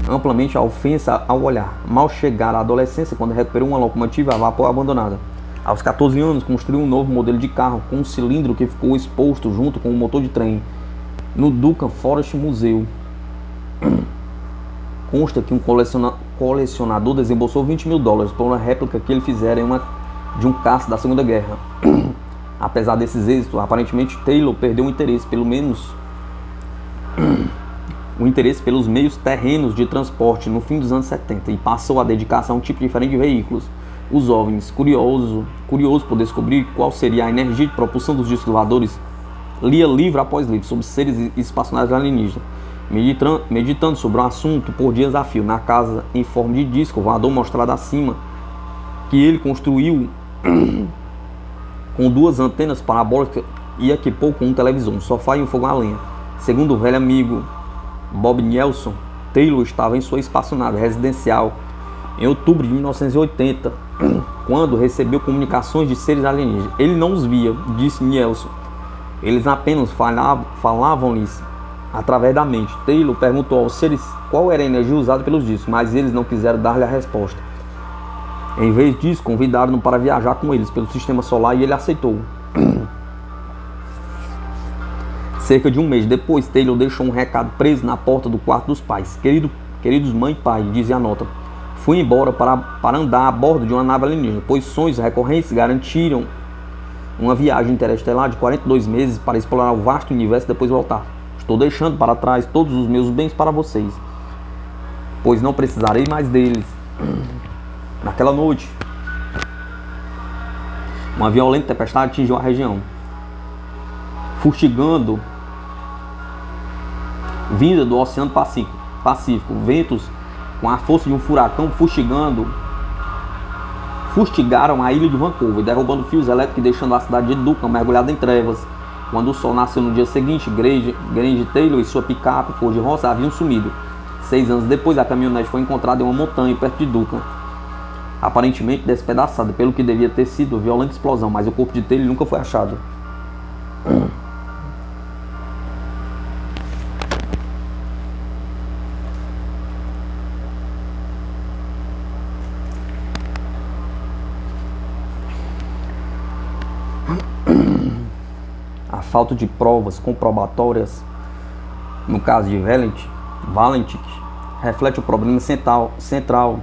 amplamente a ofensa ao olhar. Mal chegara à adolescência quando recuperou uma locomotiva a vapor abandonada. Aos 14 anos, construiu um novo modelo de carro com um cilindro que ficou exposto junto com um motor de trem no Duncan Forest Museum. Consta que um colecionador desembolsou $20 mil por uma réplica que ele fizera de um caça da Segunda Guerra. Apesar desses êxitos, aparentemente Taylor perdeu o interesse pelos meios terrenos de transporte no fim dos anos 70 e passou a dedicar-se a um tipo diferente de veículos, os OVNIs. Curioso por descobrir qual seria a energia de propulsão dos discos voadores, lia livro após livro sobre seres espaçonautas alienígenas, meditando sobre o assunto por dias a fio. Na casa em forma de disco voador mostrado acima, que ele construiu com 2 antenas e equipou com um televisor, um sofá e um fogão a lenha. Segundo o velho amigo Bob Nelson, Taylor estava em sua espaçonave residencial em outubro de 1980, quando recebeu comunicações de seres alienígenas. Ele não os via, disse Nelson. Eles apenas falavam-lhes através da mente. Taylor perguntou aos seres qual era a energia usada pelos discos, mas eles não quiseram dar-lhe a resposta. Em vez disso, convidaram-no para viajar com eles pelo sistema solar e ele aceitou. Cerca de um mês depois, Taylor deixou um recado preso na porta do quarto dos pais. Queridos mãe e pai, dizia a nota, fui embora para andar a bordo de uma nave alienígena, pois sonhos recorrentes garantiram uma viagem interestelar de 42 meses para explorar o vasto universo e depois voltar. Estou deixando para trás todos os meus bens para vocês, pois não precisarei mais deles. Naquela noite, uma violenta tempestade atingiu a região, fustigando vinda do Oceano Pacífico. Ventos com a força de um furacão fustigaram a ilha de Vancouver, derrubando fios elétricos e deixando a cidade de Duncan mergulhada em trevas. Quando o sol nasceu no dia seguinte, Grange Taylor e sua picape cor-de-rosa haviam sumido. 6 anos depois, a caminhonete foi encontrada em uma montanha perto de Duncan, aparentemente despedaçada, pelo que devia ter sido violenta explosão, mas o corpo de Taylor nunca foi achado. A falta de provas comprobatórias, no caso de Valentic, reflete o problema central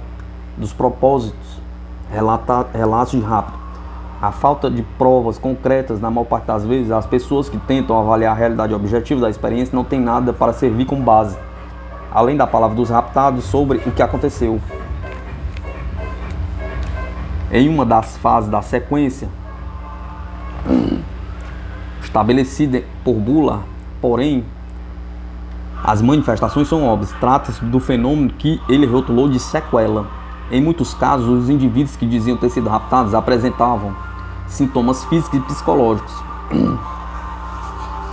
dos propósitos relatos de rapto. A falta de provas concretas, na maior parte das vezes, as pessoas que tentam avaliar a realidade objetiva da experiência não têm nada para servir como base, além da palavra dos raptados sobre o que aconteceu. Em uma das fases da sequência estabelecida por Bullard, porém, as manifestações são óbvias. Trata-se do fenômeno que ele rotulou de sequela. Em muitos casos, os indivíduos que diziam ter sido raptados apresentavam sintomas físicos e psicológicos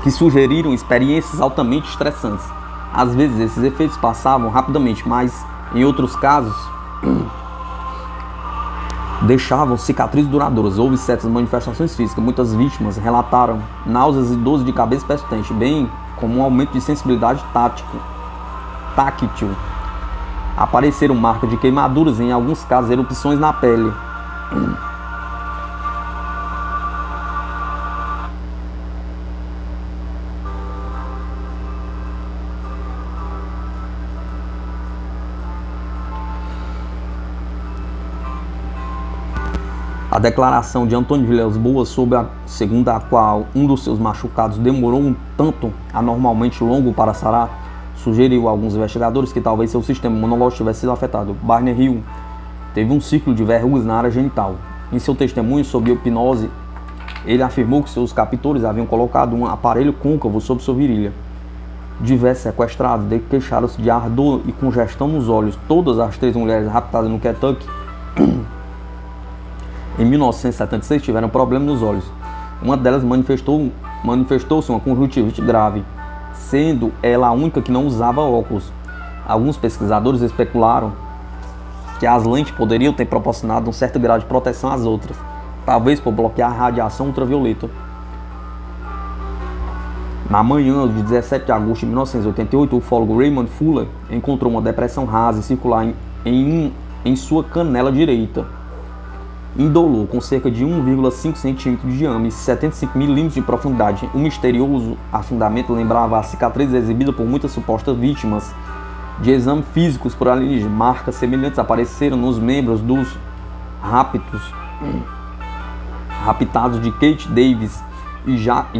que sugeriram experiências altamente estressantes. Às vezes, esses efeitos passavam rapidamente, mas em outros casos deixavam cicatrizes duradouras. Houve certas manifestações físicas. Muitas vítimas relataram náuseas e dores de cabeça persistente, bem como um aumento de sensibilidade táctil. Apareceram marcas de queimaduras e, em alguns casos, erupções na pele. A declaração de Antônio Villas-Boas, segundo a qual um dos seus machucados demorou um tanto anormalmente longo para sarar, sugeriu a alguns investigadores que talvez seu sistema imunológico tivesse sido afetado. Barney Hill teve um círculo de verrugas na área genital. Em seu testemunho sobre hipnose, ele afirmou que seus captores haviam colocado um aparelho côncavo sobre sua virilha. Diversos sequestrados queixaram-se de ardor e congestão nos olhos. Todas as 3 mulheres raptadas no Kentucky em 1976 tiveram problemas nos olhos. Uma delas manifestou-se uma conjuntivite grave, sendo ela a única que não usava óculos. Alguns pesquisadores especularam que as lentes poderiam ter proporcionado um certo grau de proteção às outras, talvez por bloquear a radiação ultravioleta. Na manhã de 17 de agosto de 1988, o ufólogo Raymond Fuller encontrou uma depressão rasa e circular em sua canela direita, indolor, com cerca de 1,5 cm de diâmetro e 75 mm de profundidade. O misterioso afundamento lembrava a cicatriz exibida por muitas supostas vítimas de exames físicos por alienígenas. Marcas semelhantes apareceram nos membros dos raptados de Kate Davis e Jack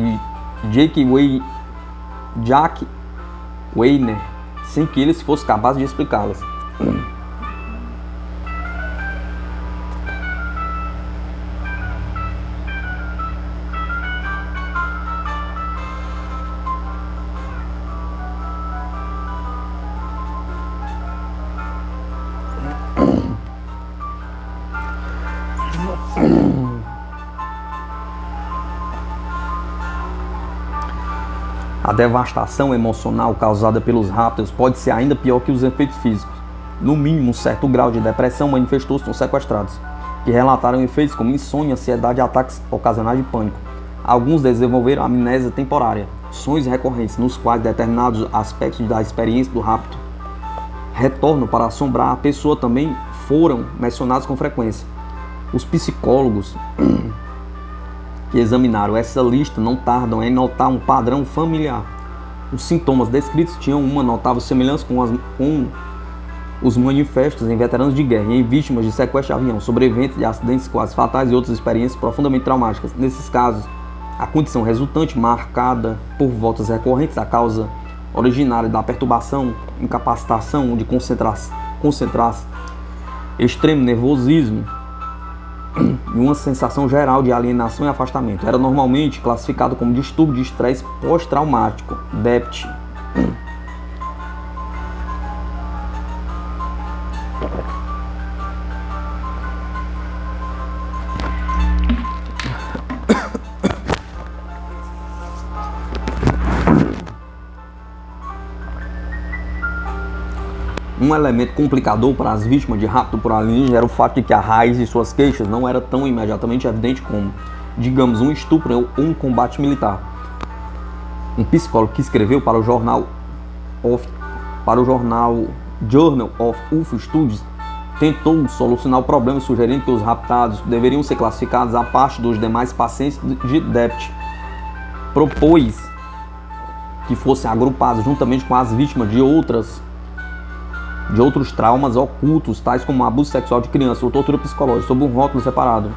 Weiner, sem que eles fossem capazes de explicá-las. A devastação emocional causada pelos répteis pode ser ainda pior que os efeitos físicos. No mínimo, um certo grau de depressão manifestou-se nos sequestrados, que relataram efeitos como insônia, ansiedade e ataques ocasionais de pânico. Alguns desenvolveram amnésia temporária, sonhos recorrentes nos quais determinados aspectos da experiência do rapto retornam para assombrar a pessoa também foram mencionados com frequência. Os psicólogos que examinaram essa lista não tardam em notar um padrão familiar. Os sintomas descritos tinham uma notável semelhança com os manifestos em veteranos de guerra e em vítimas de sequestro de avião, sobreviventes de acidentes quase fatais e outras experiências profundamente traumáticas. Nesses casos, a condição resultante, marcada por voltas recorrentes, a causa originária da perturbação, incapacitação de concentrar-se, extremo nervosismo e uma sensação geral de alienação e afastamento. Era normalmente classificado como distúrbio de estresse pós-traumático, DEPT. Um elemento complicador para as vítimas de rapto por alienígena era o fato de que a raiz de suas queixas não era tão imediatamente evidente como, digamos, um estupro ou um combate militar. Um psicólogo que escreveu para o Journal Journal of UFO Studies tentou solucionar o problema, sugerindo que os raptados deveriam ser classificados à parte dos demais pacientes de DEPT. Propôs que fossem agrupados juntamente com as vítimas de outros traumas ocultos, tais como abuso sexual de criança ou tortura psicológica, sob um rótulo separado.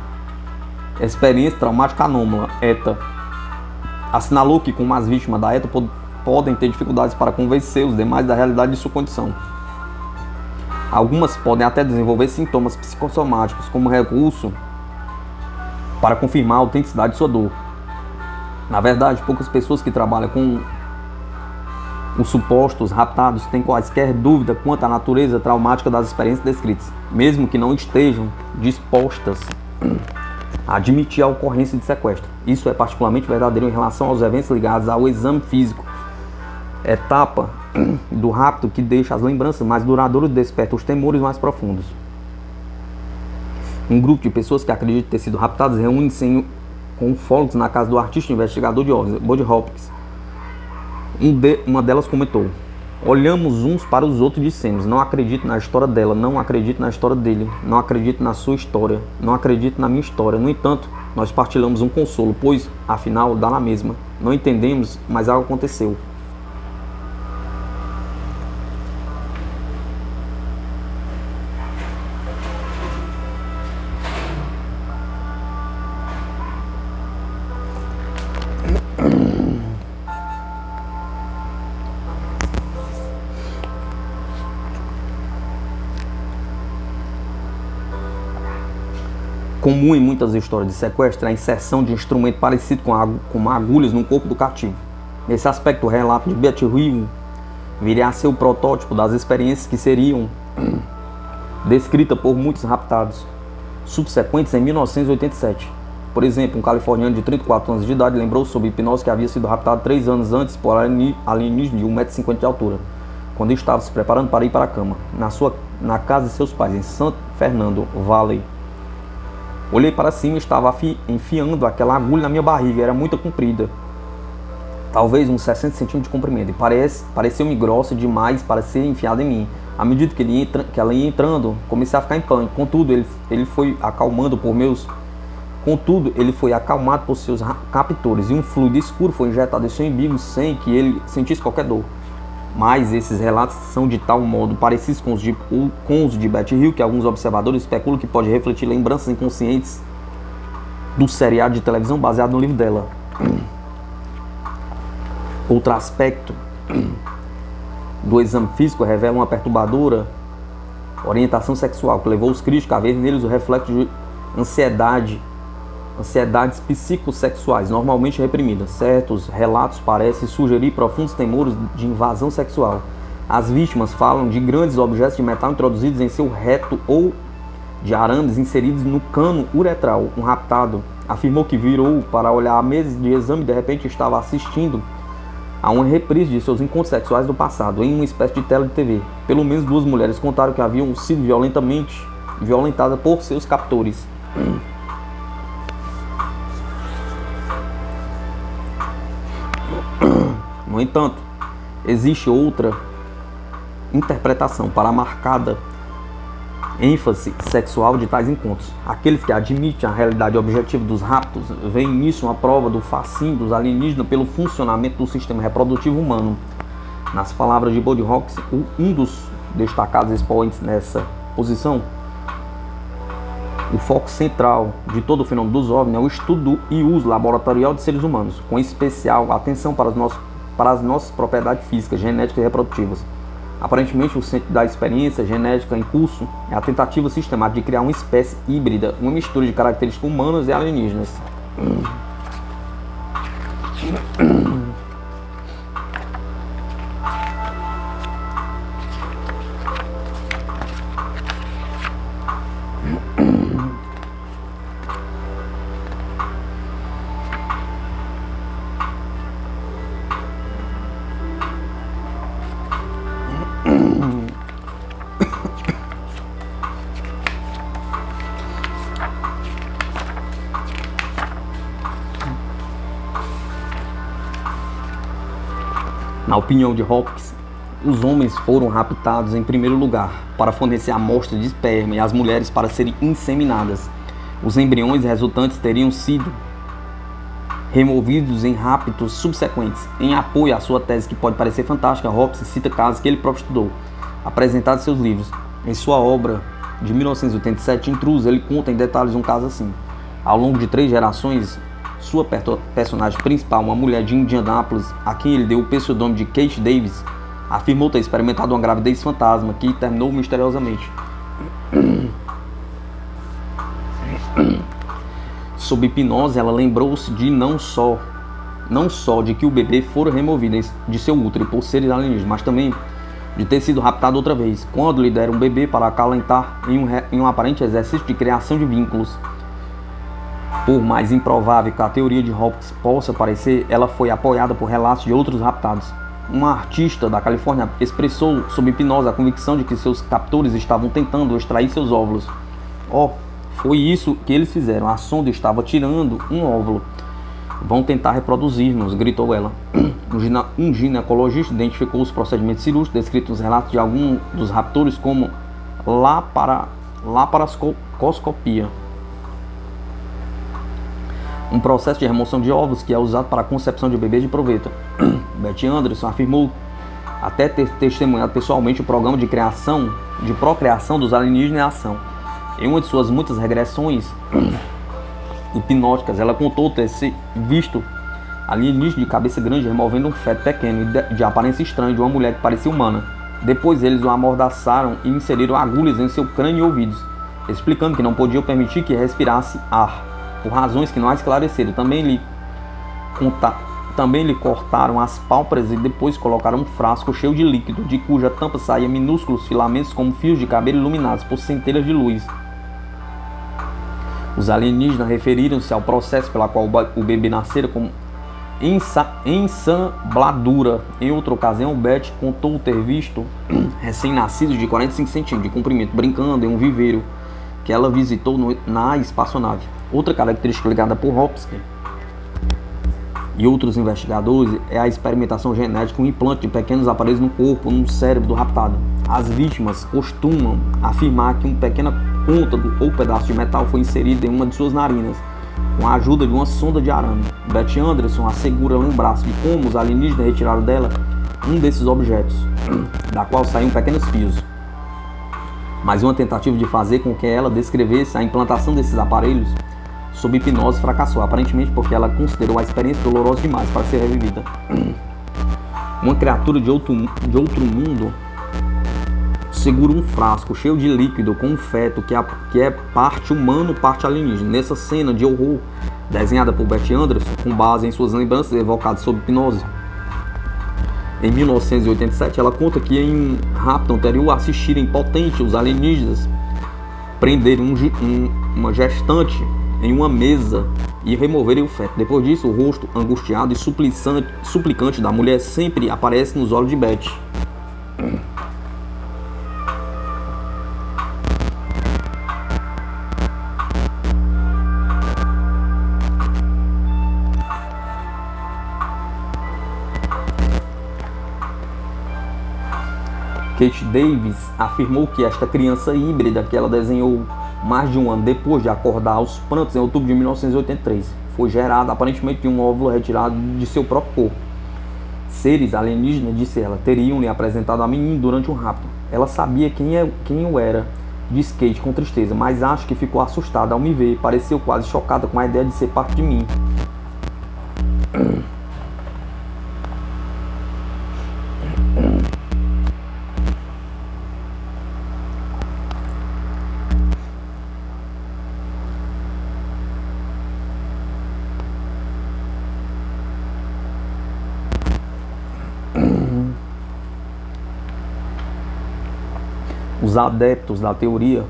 Experiência traumática anômala, ETA. Assinalou que, como as vítimas da ETA podem ter dificuldades para convencer os demais da realidade de sua condição. Algumas podem até desenvolver sintomas psicossomáticos, como recurso para confirmar a autenticidade de sua dor. Na verdade, poucas pessoas que trabalham com os supostos raptados têm quaisquer dúvida quanto à natureza traumática das experiências descritas, mesmo que não estejam dispostas a admitir a ocorrência de sequestro. Isso é particularmente verdadeiro em relação aos eventos ligados ao exame físico, etapa do rapto que deixa as lembranças mais duradouras e desperta os temores mais profundos. Um grupo de pessoas que acreditam ter sido raptadas reúne-se com ufólogos na casa do artista investigador de OVNIs, Bud Hopkins. Uma delas comentou: olhamos uns para os outros e dissemos: não acredito na história dela, não acredito na história dele, não acredito na sua história, não acredito na minha história. No entanto, nós partilhamos um consolo, pois, afinal, dá na mesma. Não entendemos, mas algo aconteceu. Comum em muitas histórias de sequestro é a inserção de instrumento parecido com agulhas no corpo do cativo. Nesse aspecto, o relato de Betty Hill viria a ser o protótipo das experiências que seriam descritas por muitos raptados subsequentes em 1987. Por exemplo, um californiano de 34 anos de idade lembrou sobre hipnose que havia sido raptado 3 anos antes por alienígenas de 1,50 m de altura, quando estava se preparando para ir para a cama, na casa de seus pais, em San Fernando Valley. Olhei para cima e estava enfiando aquela agulha na minha barriga, era muito comprida, talvez uns 60 centímetros de comprimento, e pareceu-me grossa demais para ser enfiada em mim. À medida que ela ia entrando, comecei a ficar em pânico. Contudo, ele foi acalmado por seus captores, e um fluido escuro foi injetado em seu umbigo sem que ele sentisse qualquer dor. Mas esses relatos são de tal modo parecidos com os de Betty Hill que alguns observadores especulam que pode refletir lembranças inconscientes do seriado de televisão baseado no livro dela. Outro aspecto do exame físico revela uma perturbadora orientação sexual que levou os críticos a ver neles o reflexo de ansiedades psicossexuais normalmente reprimidas. Certos relatos parecem sugerir profundos temores de invasão sexual. As vítimas falam de grandes objetos de metal introduzidos em seu reto ou de arames inseridos no cano uretral. Um raptado afirmou que virou para olhar a mesa de exame e de repente estava assistindo Há uma reprise de seus encontros sexuais do passado em uma espécie de tela de TV. Pelo menos 2 mulheres contaram que haviam sido violentadas por seus captores. No entanto, existe outra interpretação para a marcada ênfase sexual de tais encontros. Aqueles que admitem a realidade objetiva dos raptos veem nisso uma prova do fascínio dos alienígenas pelo funcionamento do sistema reprodutivo humano. Nas palavras de Bud Hawkins, um dos destacados expoentes nessa posição, o foco central de todo o fenômeno dos OVNIs é o estudo e uso laboratorial de seres humanos, com especial atenção para as nossas propriedades físicas, genéticas e reprodutivas. Aparentemente, o centro da experiência genética em curso é a tentativa sistemática de criar uma espécie híbrida, uma mistura de características humanas e alienígenas. Na opinião de Hopkins, os homens foram raptados em primeiro lugar para fornecer amostras de esperma e as mulheres para serem inseminadas. Os embriões resultantes teriam sido removidos em raptos subsequentes. Em apoio à sua tese, que pode parecer fantástica, Hopkins cita casos que ele próprio estudou, apresentados em seus livros. Em sua obra de 1987, Intrusos, ele conta em detalhes um caso assim. Ao longo de 3 gerações, sua personagem principal, uma mulher de Indianápolis, a quem ele deu o pseudônimo de Kate Davis, afirmou ter experimentado uma gravidez fantasma que terminou misteriosamente. Sob hipnose, ela lembrou-se de não só de que o bebê fora removido de seu útero por seres alienígenas, mas também de ter sido raptado outra vez, quando lhe deram um bebê para acalentar em um aparente exercício de criação de vínculos. Por mais improvável que a teoria de Hopkins possa parecer, ela foi apoiada por relatos de outros raptados. Uma artista da Califórnia expressou sob hipnose a convicção de que seus captores estavam tentando extrair seus óvulos. Foi isso que eles fizeram. A sonda estava tirando um óvulo. Vão tentar reproduzir-nos, gritou ela. Um ginecologista identificou os procedimentos cirúrgicos descritos nos relatos de alguns dos raptores como laparoscopia, um processo de remoção de óvulos que é usado para a concepção de bebês de proveito. Betty Anderson afirmou até ter testemunhado pessoalmente o programa de procriação dos alienígenas em ação. Em uma de suas muitas regressões hipnóticas, ela contou ter visto alienígenas de cabeça grande removendo um feto pequeno e de aparência estranha de uma mulher que parecia humana. Depois eles o amordaçaram e inseriram agulhas em seu crânio e ouvidos, explicando que não podiam permitir que respirasse ar, por razões que não há esclarecido. Também lhe cortaram as pálpebras e depois colocaram um frasco cheio de líquido, de cuja tampa saía minúsculos filamentos como fios de cabelo iluminados por centelhas de luz. Os alienígenas referiram-se ao processo pela qual o bebê nascera como ensambladura. Em outra ocasião, Betty contou ter visto recém-nascidos de 45 centímetros de comprimento brincando em um viveiro que ela visitou na espaçonave. Outra característica ligada por Hopkins e outros investigadores é a experimentação genética com implante de pequenos aparelhos no corpo, no cérebro do raptado. As vítimas costumam afirmar que uma pequena ponta ou pedaço de metal foi inserido em uma de suas narinas, com a ajuda de uma sonda de arame. Betty Anderson assegura lembrar-se de como os alienígenas retiraram dela um desses objetos, da qual saíam pequenos fios. Mas uma tentativa de fazer com que ela descrevesse a implantação desses aparelhos sob hipnose fracassou, aparentemente porque ela considerou a experiência dolorosa demais para ser revivida. Uma criatura de outro mundo segura um frasco cheio de líquido com um feto que é parte humano, parte alienígena. Nessa cena de horror desenhada por Betty Anderson, com base em suas lembranças evocadas sob hipnose, em 1987, ela conta que em um rapto anterior assistira impotente os alienígenas prenderem uma gestante em uma mesa e removerem o feto. Depois disso, o rosto angustiado e suplicante da mulher sempre aparece nos olhos de Betty. Kate Davis afirmou que esta criança híbrida que ela desenhou mais de um ano depois de acordar aos prantos em outubro de 1983 foi gerada aparentemente de um óvulo retirado de seu próprio corpo. Seres alienígenas, disse ela, teriam lhe apresentado a menina durante um rapto. Ela sabia quem eu era, disse Kate com tristeza, mas acho que ficou assustada ao me ver, pareceu quase chocada com a ideia de ser parte de mim. Os adeptos da teoria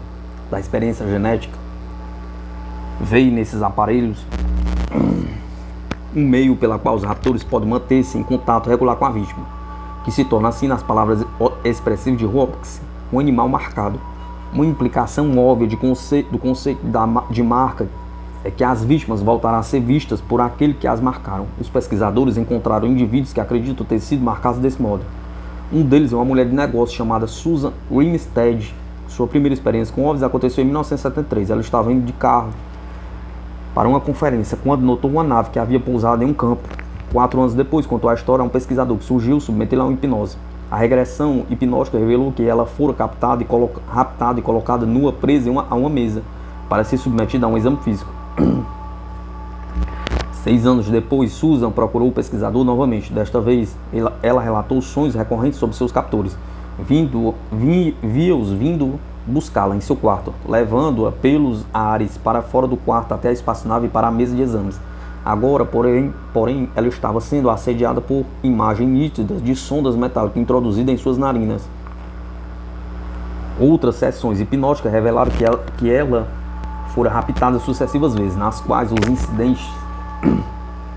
da experiência genética veem nesses aparelhos um meio pela qual os raptores podem manter-se em contato regular com a vítima, que se torna assim, nas palavras expressivas de Hopkins, um animal marcado. Uma implicação óbvia do conceito de marca é que as vítimas voltarão a ser vistas por aquele que as marcaram. Os pesquisadores encontraram indivíduos que acreditam ter sido marcados desse modo. Um deles é uma mulher de negócio chamada Susan Winstead. Sua primeira experiência com OVNIs aconteceu em 1973. Ela estava indo de carro para uma conferência quando notou uma nave que havia pousado em um campo. 4 anos depois, contou a história a um pesquisador que surgiu submetê-la a uma hipnose. A regressão hipnótica revelou que ela fora raptada e colocada nua, presa a uma mesa, para ser submetida a um exame físico. 6 anos depois, Susan procurou o pesquisador novamente. Desta vez, ela relatou sonhos recorrentes sobre seus captores. Via-os vindo buscá-la em seu quarto, levando-a pelos ares para fora do quarto até a espaçonave e para a mesa de exames. Agora, porém, ela estava sendo assediada por imagens nítidas de sondas metálicas introduzidas em suas narinas. Outras sessões hipnóticas revelaram que ela fora raptada sucessivas vezes, nas quais os incidentes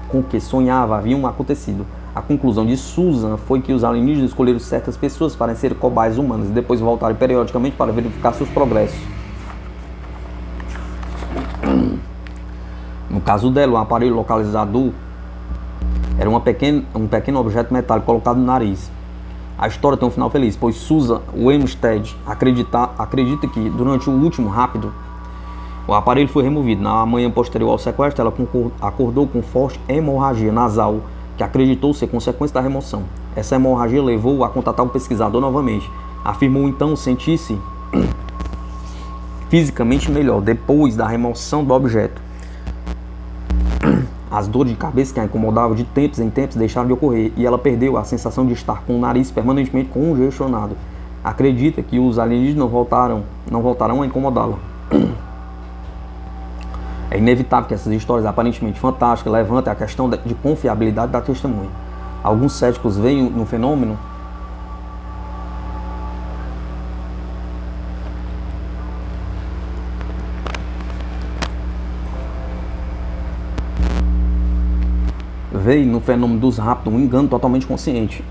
com que sonhava haviam acontecido. A conclusão de Susan foi que os alienígenas escolheram certas pessoas para serem cobaias humanas e depois voltaram periodicamente para verificar seus progressos. No caso dela, o aparelho localizador era um pequeno objeto metálico colocado no nariz. A história tem um final feliz, pois Susan Winstead acredita que durante o último rapto o aparelho foi removido. Na manhã posterior ao sequestro, ela acordou com forte hemorragia nasal, que acreditou ser consequência da remoção. Essa hemorragia levou-o a contatar o pesquisador novamente. Afirmou então sentir-se fisicamente melhor depois da remoção do objeto. As dores de cabeça que a incomodavam de tempos em tempos deixaram de ocorrer e ela perdeu a sensação de estar com o nariz permanentemente congestionado. Acredita que os alienígenas não voltarão a incomodá-la. É inevitável que essas histórias aparentemente fantásticas levantem a questão de confiabilidade da testemunha. Alguns céticos veem no fenômeno dos raptos um engano totalmente consciente.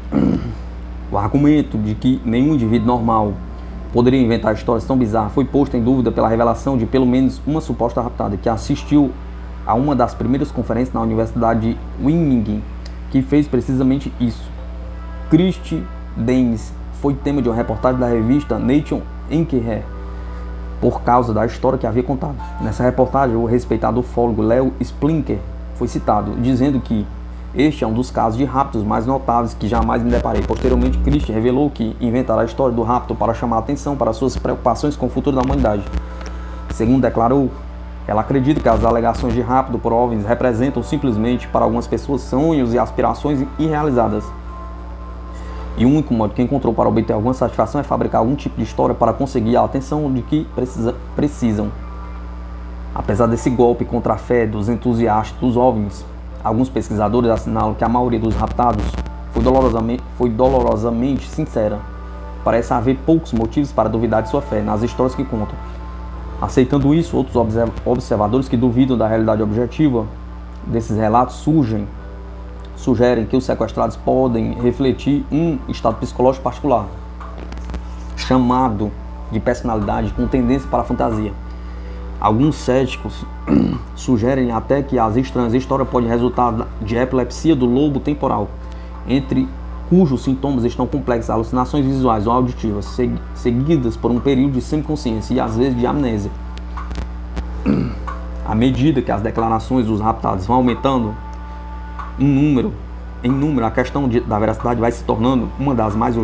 O argumento de que nenhum indivíduo normal poderia inventar histórias tão bizarras foi posto em dúvida pela revelação de pelo menos uma suposta raptada que assistiu a uma das primeiras conferências na Universidade de Wyoming, que fez precisamente isso. Christy Danes foi tema de uma reportagem da revista Nature Inquirer por causa da história que havia contado. Nessa reportagem, o respeitado ufólogo Leo Splinker foi citado, dizendo que este é um dos casos de raptos mais notáveis que jamais me deparei. Posteriormente, Christie revelou que inventara a história do rapto para chamar a atenção para suas preocupações com o futuro da humanidade. Segundo declarou, ela acredita que as alegações de rapto por OVNIs representam simplesmente para algumas pessoas sonhos e aspirações irrealizadas. E o único modo que encontrou para obter alguma satisfação é fabricar algum tipo de história para conseguir a atenção de que precisam. Apesar desse golpe contra a fé dos entusiastas dos OVNIs, alguns pesquisadores assinalam que a maioria dos raptados foi dolorosamente sincera. Parece haver poucos motivos para duvidar de sua fé nas histórias que contam. Aceitando isso, outros observadores que duvidam da realidade objetiva desses relatos sugerem que os sequestrados podem refletir um estado psicológico particular, chamado de personalidade com tendência para a fantasia. Alguns céticos sugerem até que as estranhas histórias podem resultar de epilepsia do lobo temporal, entre cujos sintomas estão complexos, alucinações visuais ou auditivas, seguidas por um período de semiconsciência e às vezes de amnésia. À medida que as declarações dos raptados vão aumentando em número, a questão da veracidade vai se tornando uma das mais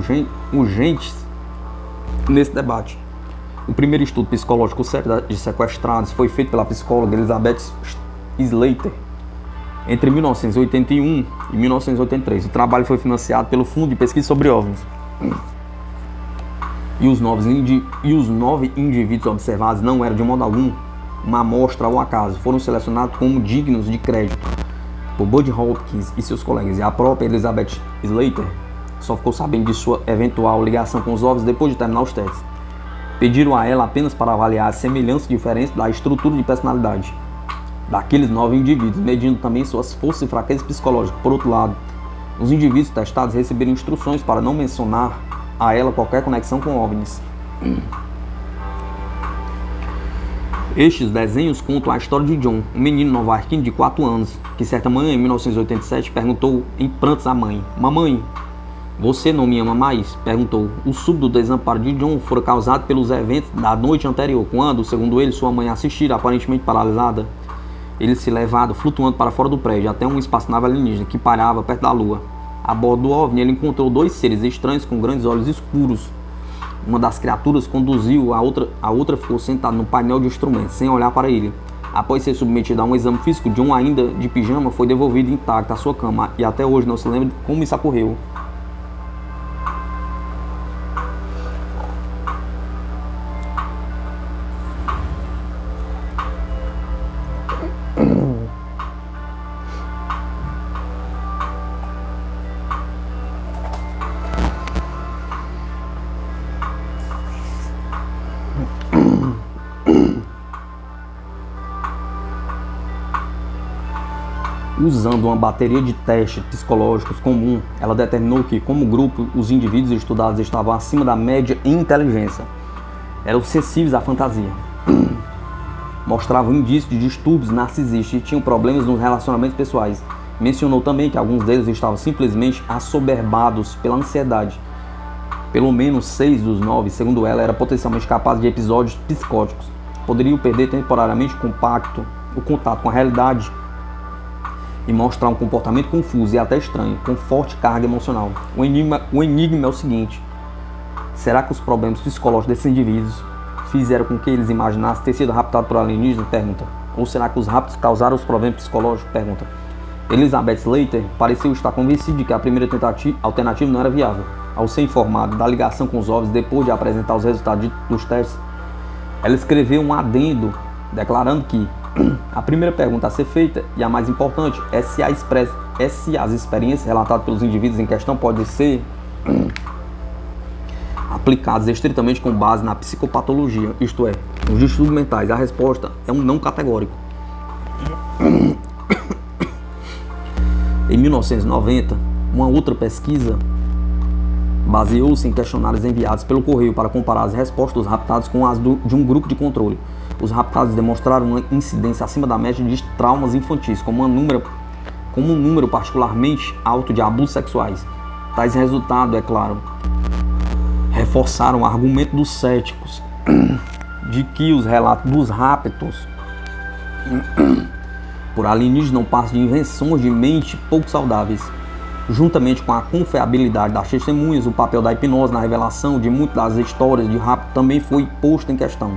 urgentes nesse debate. O primeiro estudo psicológico sério de sequestrados foi feito pela psicóloga Elizabeth Slater entre 1981 e 1983. O trabalho foi financiado pelo Fundo de Pesquisa sobre OVNIs. E os 9 indivíduos observados não eram de modo algum uma amostra ao acaso. Foram selecionados como dignos de crédito por Bud Hopkins e seus colegas. E a própria Elizabeth Slater só ficou sabendo de sua eventual ligação com os OVNIs depois de terminar os testes. Pediram a ela apenas para avaliar as semelhanças e diferenças da estrutura de personalidade daqueles 9 indivíduos, medindo também suas forças e fraquezas psicológicas. Por outro lado, os indivíduos testados receberam instruções para não mencionar a ela qualquer conexão com OVNIs. Estes desenhos contam a história de John, um menino novarquino de 4 anos, que certa manhã, em 1987, perguntou em prantos à mãe: "Mamãe, você não me ama mais?" perguntou. O súbito desamparo de John fora causado pelos eventos da noite anterior, quando, segundo ele, sua mãe assistira, aparentemente paralisada, ele se levado flutuando para fora do prédio, até um espaçonave alienígena que parava perto da lua. A bordo do OVNI, ele encontrou 2 seres estranhos com grandes olhos escuros. Uma das criaturas conduziu, a outra ficou sentada no painel de instrumentos, sem olhar para ele. Após ser submetido a um exame físico, John, ainda de pijama, foi devolvido intacto à sua cama, e até hoje não se lembra como isso ocorreu. Usando uma bateria de testes psicológicos comum, ela determinou que, como grupo, os indivíduos estudados estavam acima da média em inteligência, eram sensíveis à fantasia, mostravam indícios de distúrbios narcisistas e tinham problemas nos relacionamentos pessoais. Mencionou também que alguns deles estavam simplesmente assoberbados pela ansiedade. Pelo menos 6 dos 9, segundo ela, eram potencialmente capazes de episódios psicóticos. Poderiam perder temporariamente o contato com a realidade e mostrar um comportamento confuso e até estranho, com forte carga emocional. O enigma é o seguinte: será que os problemas psicológicos desses indivíduos fizeram com que eles imaginassem ter sido raptados por alienígenas? Pergunta. Ou será que os raptos causaram os problemas psicológicos? Pergunta. Elizabeth Slater pareceu estar convencida de que a primeira alternativa não era viável. Ao ser informada da ligação com os OVNIs depois de apresentar os resultados dos testes, ela escreveu um adendo declarando que a primeira pergunta a ser feita, e a mais importante, é se as experiências relatadas pelos indivíduos em questão podem ser aplicadas estritamente com base na psicopatologia, isto é, nos distúrbios mentais. A resposta é um não categórico. Em 1990, uma outra pesquisa baseou-se em questionários enviados pelo correio para comparar as respostas dos raptados com as de um grupo de controle. Os raptados demonstraram uma incidência acima da média de traumas infantis, como um número particularmente alto de abusos sexuais. Tais resultados, é claro, reforçaram o argumento dos céticos de que os relatos dos raptos por alienígenas não passam de invenções de mente pouco saudáveis. Juntamente com a confiabilidade das testemunhas, o papel da hipnose na revelação de muitas das histórias de rapto também foi posto em questão.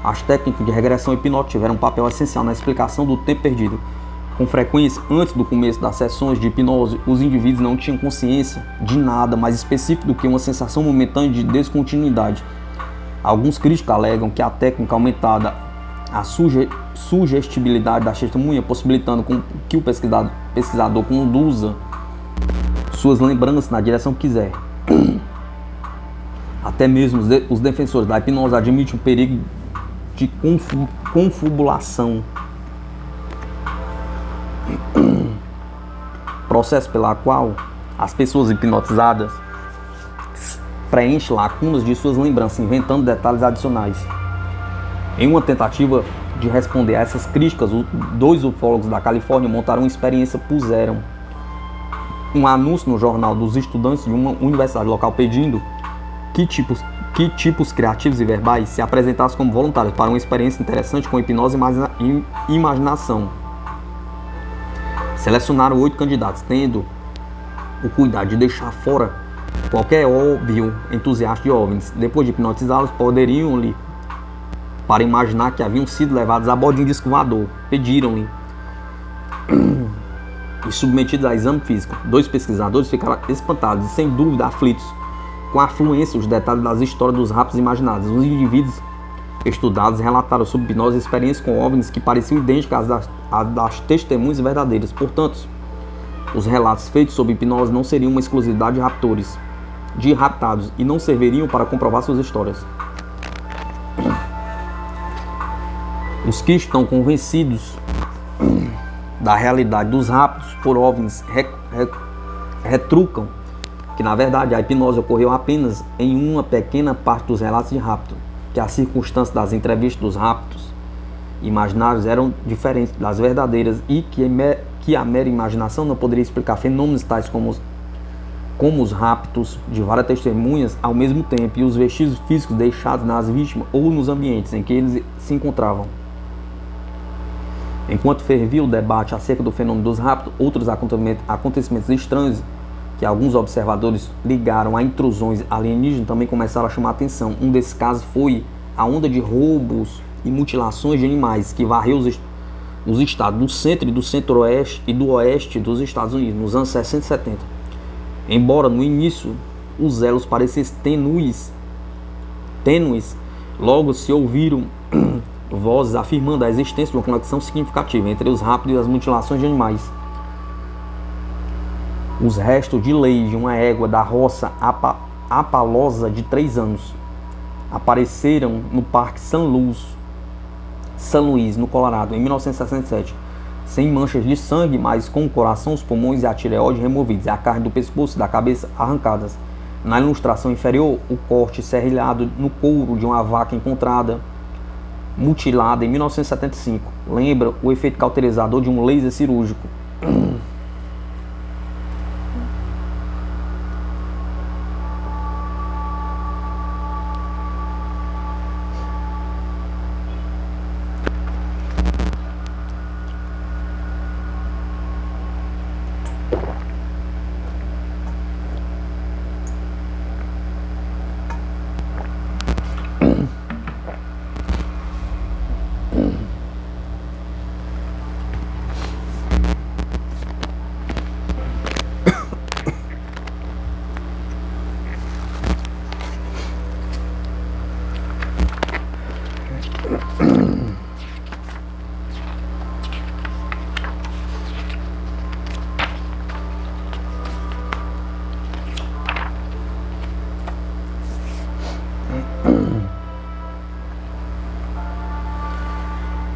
As técnicas de regressão hipnótica tiveram um papel essencial na explicação do tempo perdido. Com frequência, antes do começo das sessões de hipnose, os indivíduos não tinham consciência de nada mais específico do que uma sensação momentânea de descontinuidade. Alguns críticos alegam que a técnica aumentada a sugestibilidade da testemunha, possibilitando que o pesquisador conduza suas lembranças na direção que quiser. Até mesmo os defensores da hipnose admitem o perigo de confubulação, processo pela qual as pessoas hipnotizadas preenchem lacunas de suas lembranças, inventando detalhes adicionais. Em uma tentativa de responder a essas críticas, dois ufólogos da Califórnia montaram uma experiência, puseram um anúncio no jornal dos estudantes de uma universidade local pedindo que tipos criativos e verbais se apresentassem como voluntários para uma experiência interessante com hipnose e imaginação. Selecionaram 8 candidatos, tendo o cuidado de deixar fora qualquer óbvio entusiasta de OVNIs. Depois de hipnotizá-los, poderiam-lhe, para imaginar que haviam sido levados a bordo de um disco voador, pediram-lhe e submetidos a exame físico. 2 pesquisadores ficaram espantados e, sem dúvida, aflitos com a fluência e os detalhes das histórias dos raptos imaginados. Os indivíduos estudados relataram sob hipnose experiências com OVNIs que pareciam idênticas às das testemunhas verdadeiras. Portanto, os relatos feitos sob hipnose não seriam uma exclusividade de raptados e não serviriam para comprovar suas histórias. Os que estão convencidos da realidade dos raptos por OVNIs retrucam que, na verdade, a hipnose ocorreu apenas em uma pequena parte dos relatos de rapto, que as circunstâncias das entrevistas dos raptos imaginários eram diferentes das verdadeiras e que a mera imaginação não poderia explicar fenômenos tais como os raptos de várias testemunhas ao mesmo tempo e os vestígios físicos deixados nas vítimas ou nos ambientes em que eles se encontravam. Enquanto fervia o debate acerca do fenômeno dos raptos, outros acontecimentos estranhos que alguns observadores ligaram a intrusões alienígenas também começaram a chamar a atenção. Um desses casos foi a onda de roubos e mutilações de animais que varreu os estados do centro e do centro-oeste e do oeste dos Estados Unidos nos anos 60 e 70. Embora no início os elos parecessem tênues, logo se ouviram vozes afirmando a existência de uma conexão significativa entre os raptos e as mutilações de animais. Os restos de lei de uma égua da roça apalosa de 3 anos apareceram no Parque San Luís, no Colorado, em 1967, sem manchas de sangue, mas com o coração, os pulmões e a tireoide removidos e a carne do pescoço e da cabeça arrancadas. Na ilustração inferior, o corte serrilhado no couro de uma vaca encontrada mutilada em 1975 lembra o efeito cauterizador de um laser cirúrgico.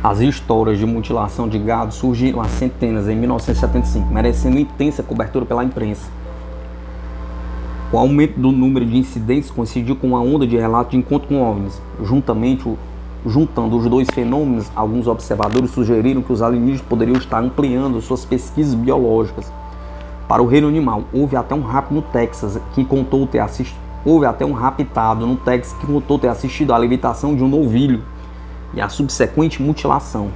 As histórias de mutilação de gado surgiram há centenas em 1975, merecendo intensa cobertura pela imprensa. O aumento do número de incidentes coincidiu com uma onda de relatos de encontro com OVNIs. Juntando os dois fenômenos, alguns observadores sugeriram que os alienígenas poderiam estar ampliando suas pesquisas biológicas para o reino animal. Houve até um rapto no Texas que contou ter assistido. Houve até um raptado no Texas que contou ter assistido à libertação de um novilho e a subsequente mutilação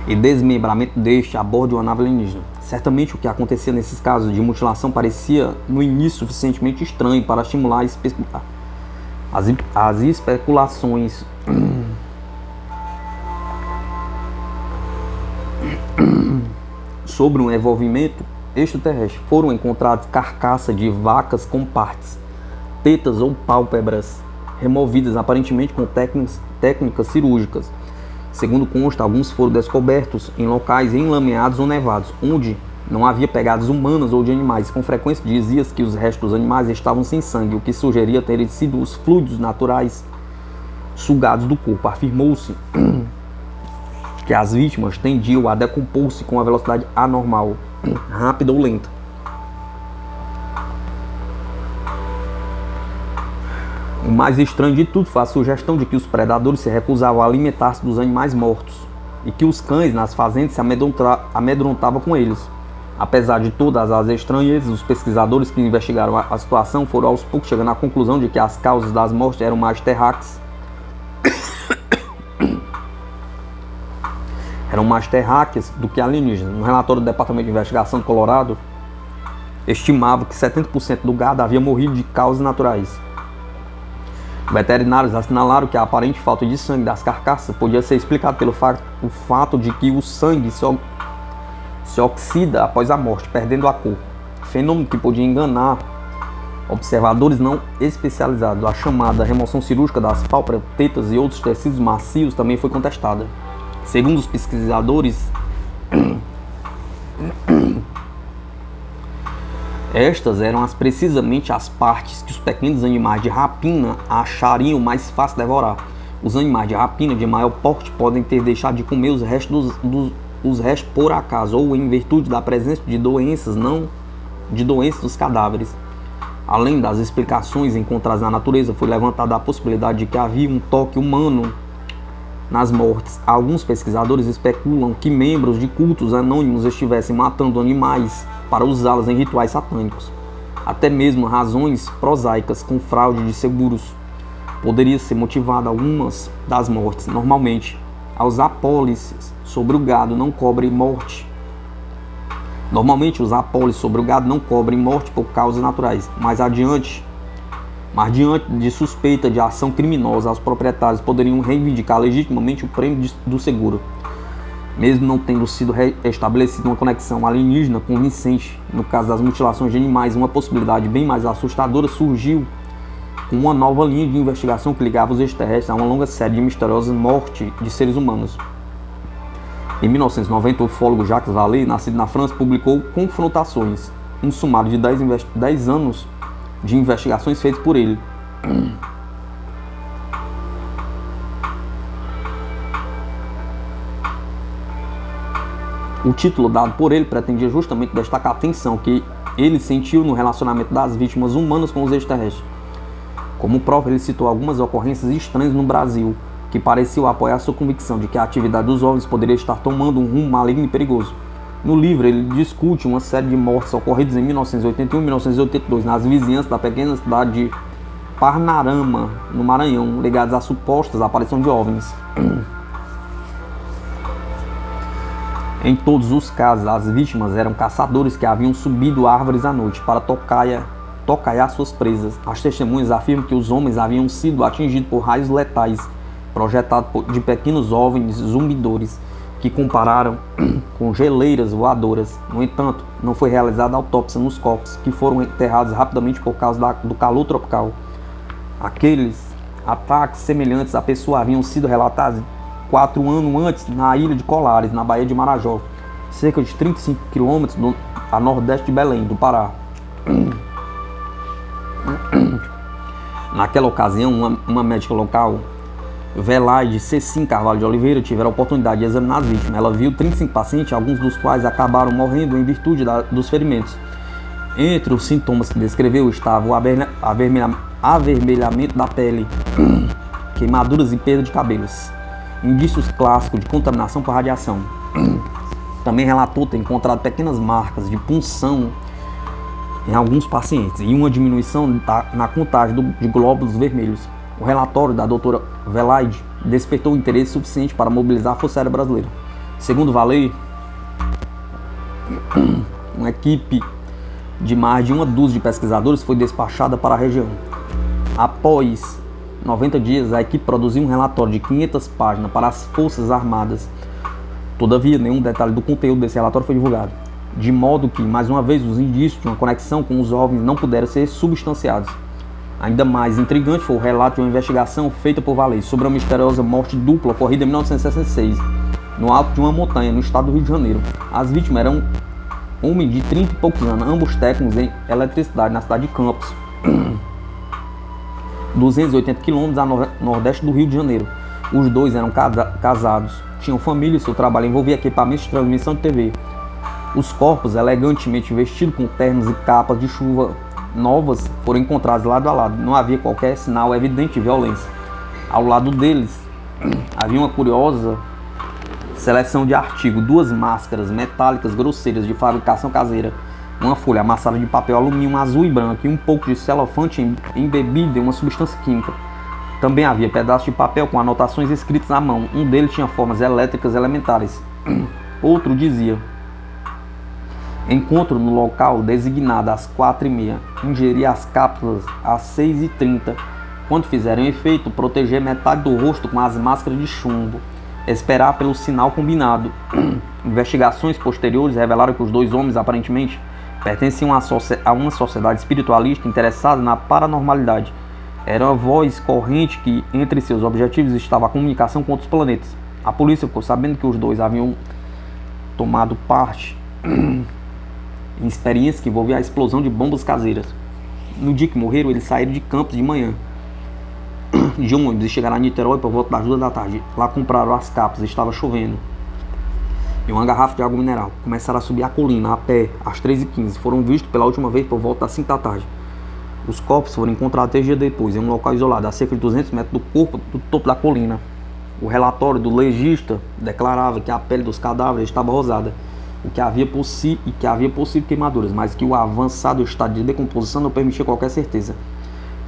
e desmembramento deste a bordo de uma nave alienígena. Certamente o que acontecia nesses casos de mutilação parecia no início suficientemente estranho para estimular as especulações sobre um envolvimento extraterrestre. Foram encontradas carcaças de vacas com partes, tetas ou pálpebras removidas aparentemente com técnicas cirúrgicas. Segundo consta, alguns foram descobertos em locais enlameados ou nevados, onde não havia pegadas humanas ou de animais. Com frequência dizia-se que os restos dos animais estavam sem sangue, o que sugeria terem sido os fluidos naturais sugados do corpo. Afirmou-se que as vítimas tendiam a decompor-se com uma velocidade anormal, rápida ou lenta. O mais estranho de tudo foi a sugestão de que os predadores se recusavam a alimentar-se dos animais mortos e que os cães nas fazendas se amedrontavam com eles. Apesar de todas as estranhezas, os pesquisadores que investigaram a situação foram aos poucos chegando à conclusão de que as causas das mortes eram mais terráqueas do que alienígenas. No relatório do Departamento de Investigação do Colorado, estimava que 70% do gado havia morrido de causas naturais. Veterinários assinalaram que a aparente falta de sangue das carcaças podia ser explicada pelo fato de que o sangue se oxida após a morte, perdendo a cor, fenômeno que podia enganar observadores não especializados. A chamada remoção cirúrgica das pálpebras, tetas e outros tecidos macios também foi contestada. Segundo os pesquisadores, estas eram precisamente as partes que os pequenos animais de rapina achariam mais fácil devorar. Os animais de rapina de maior porte podem ter deixado de comer os restos por acaso ou em virtude da presença de doenças dos cadáveres. Além das explicações encontradas na natureza, foi levantada a possibilidade de que havia um toque humano nas mortes. Alguns pesquisadores especulam que membros de cultos anônimos estivessem matando animais para usá-los em rituais satânicos. Até mesmo razões prosaicas, com fraude de seguros, poderia ser motivada algumas das mortes. Normalmente, os apólices sobre o gado não cobrem morte. Por causas naturais, mas diante de suspeita de ação criminosa, os proprietários poderiam reivindicar legitimamente o prêmio do seguro, mesmo não tendo sido estabelecida uma conexão alienígena convincente. No caso das mutilações de animais, uma possibilidade bem mais assustadora surgiu com uma nova linha de investigação que ligava os extraterrestres a uma longa série de misteriosas mortes de seres humanos. Em 1990, o ufólogo Jacques Vallée, nascido na França, publicou Confrontações, um sumário de 10 anos de investigações feitas por ele. O título dado por ele pretendia justamente destacar a tensão que ele sentiu no relacionamento das vítimas humanas com os extraterrestres. Como prova, ele citou algumas ocorrências estranhas no Brasil, que pareciam apoiar sua convicção de que a atividade dos OVNIs poderia estar tomando um rumo maligno e perigoso. No livro, ele discute uma série de mortes ocorridas em 1981 e 1982 nas vizinhanças da pequena cidade de Parnarama, no Maranhão, ligadas a supostas aparições de OVNIs. Em todos os casos, as vítimas eram caçadores que haviam subido árvores à noite para tocaiar suas presas. As testemunhas afirmam que os homens haviam sido atingidos por raios letais projetados de pequenos OVNIs zumbidores que compararam com geleiras voadoras. No entanto, não foi realizada autópsia nos corpos, que foram enterrados rapidamente por causa do calor tropical. Aqueles ataques semelhantes à pessoa haviam sido relatados 4 anos antes na ilha de Colares, na Baía de Marajó, cerca de 35 km a nordeste de Belém, do Pará. Naquela ocasião, uma médica local, Velaide Cecim Carvalho de Oliveira, tiveram a oportunidade de examinar as vítimas. Ela viu 35 pacientes, alguns dos quais acabaram morrendo em virtude dos ferimentos. Entre os sintomas que descreveu estava o avermelhamento da pele, queimaduras e perda de cabelos, indícios clássicos de contaminação por radiação. Também relatou ter encontrado pequenas marcas de punção em alguns pacientes e uma diminuição na contagem de glóbulos vermelhos. O relatório da doutora Velaide despertou interesse suficiente para mobilizar a Força Aérea Brasileira. Segundo Vallée, uma equipe de mais de uma dúzia de pesquisadores foi despachada para a região. Após 90 dias, a equipe produziu um relatório de 500 páginas para as Forças Armadas. Todavia, nenhum detalhe do conteúdo desse relatório foi divulgado, de modo que, mais uma vez, os indícios de uma conexão com os OVNIs não puderam ser substanciados. Ainda mais intrigante foi o relato de uma investigação feita por Vallée sobre a misteriosa morte dupla ocorrida em 1966, no alto de uma montanha, no estado do Rio de Janeiro. As vítimas eram homens de 30 e poucos anos, ambos técnicos em eletricidade na cidade de Campos. 280 quilômetros a nordeste do Rio de Janeiro. Os dois eram casados, tinham família e seu trabalho envolvia equipamentos de transmissão de TV. Os corpos, elegantemente vestidos com ternos e capas de chuva novas, foram encontrados lado a lado. Não havia qualquer sinal evidente de violência. Ao lado deles, havia uma curiosa seleção de artigos: 2 máscaras metálicas grosseiras de fabricação caseira, uma folha amassada de papel alumínio azul e branco e um pouco de celofante embebido em uma substância química. Também havia pedaços de papel com anotações escritas à mão. Um deles tinha formas elétricas elementares. Outro dizia: encontro no local designado às 4h30. Ingerir as cápsulas às 6h30. Quando fizerem efeito, proteger metade do rosto com as máscaras de chumbo. Esperar pelo sinal combinado. Investigações posteriores revelaram que os 2 homens aparentemente pertenciam a uma sociedade espiritualista interessada na paranormalidade. Era uma voz corrente que, entre seus objetivos, estava a comunicação com outros planetas. A polícia ficou sabendo que os 2 haviam tomado parte em experiências que envolviam a explosão de bombas caseiras. No dia que morreram, eles saíram de Campos de manhã de ônibus e chegaram a Niterói por volta das 2 da tarde. Lá compraram as capas, estava chovendo, e uma garrafa de água mineral. Começaram a subir a colina a pé às 3h15. Foram vistos pela última vez por volta das 5 da tarde. Os corpos foram encontrados 3 dias depois, em um local isolado, a cerca de 200 metros do corpo do topo da colina. O relatório do legista declarava que a pele dos cadáveres estava rosada, e que havia possível queimaduras, mas que o avançado estado de decomposição não permitia qualquer certeza.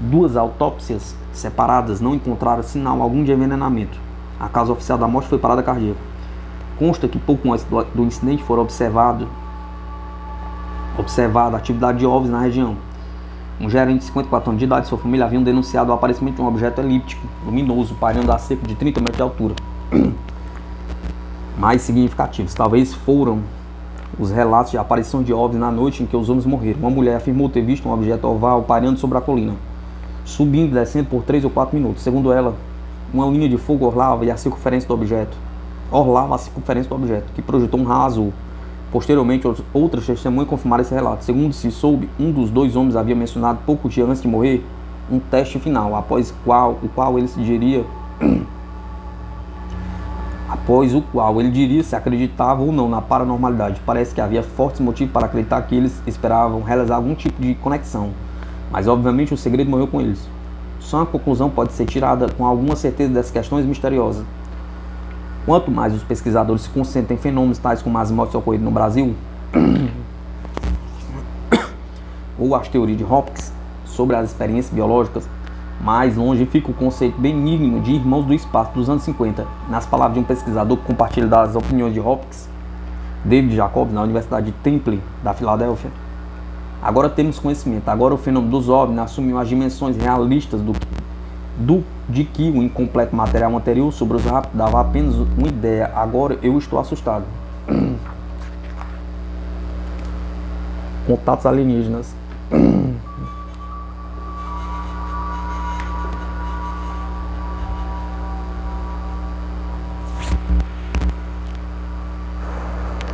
2 autópsias separadas não encontraram sinal algum de envenenamento. A causa oficial da morte foi parada cardíaca. Consta que pouco antes do incidente foram observada a atividade de OVNIs na região. Um gerente de 54 anos de idade e sua família haviam denunciado o aparecimento de um objeto elíptico, luminoso, pairando a cerca de 30 metros de altura. Mais significativos, talvez foram os relatos de aparição de OVNIs na noite em que os homens morreram. Uma mulher afirmou ter visto um objeto oval pairando sobre a colina, subindo e descendo por 3 ou 4 minutos. Segundo ela, uma linha de fogo orlava a circunferência do objeto, que projetou um raio azul. Posteriormente, outras testemunhas confirmaram esse relato. Segundo se soube, um dos 2 homens havia mencionado poucos dias antes de morrer um teste final, após o qual ele diria se acreditava ou não na paranormalidade. Parece que havia fortes motivos para acreditar que eles esperavam realizar algum tipo de conexão, mas obviamente o segredo morreu com eles. Só uma conclusão pode ser tirada com alguma certeza dessas questões misteriosas. Quanto mais os pesquisadores se concentram em fenômenos tais como as mortes ocorridas no Brasil, ou as teorias de Hopkins sobre as experiências biológicas, mais longe fica o conceito benigno de irmãos do espaço dos anos 50. Nas palavras de um pesquisador que compartilha das opiniões de Hopkins, David Jacobs, na Universidade de Temple, da Filadélfia: agora temos conhecimento, agora o fenômeno dos OVNIs assumiu as dimensões realistas de que o incompleto material anterior sobre os rápidos dava apenas uma ideia. Agora eu estou assustado. Contatos alienígenas.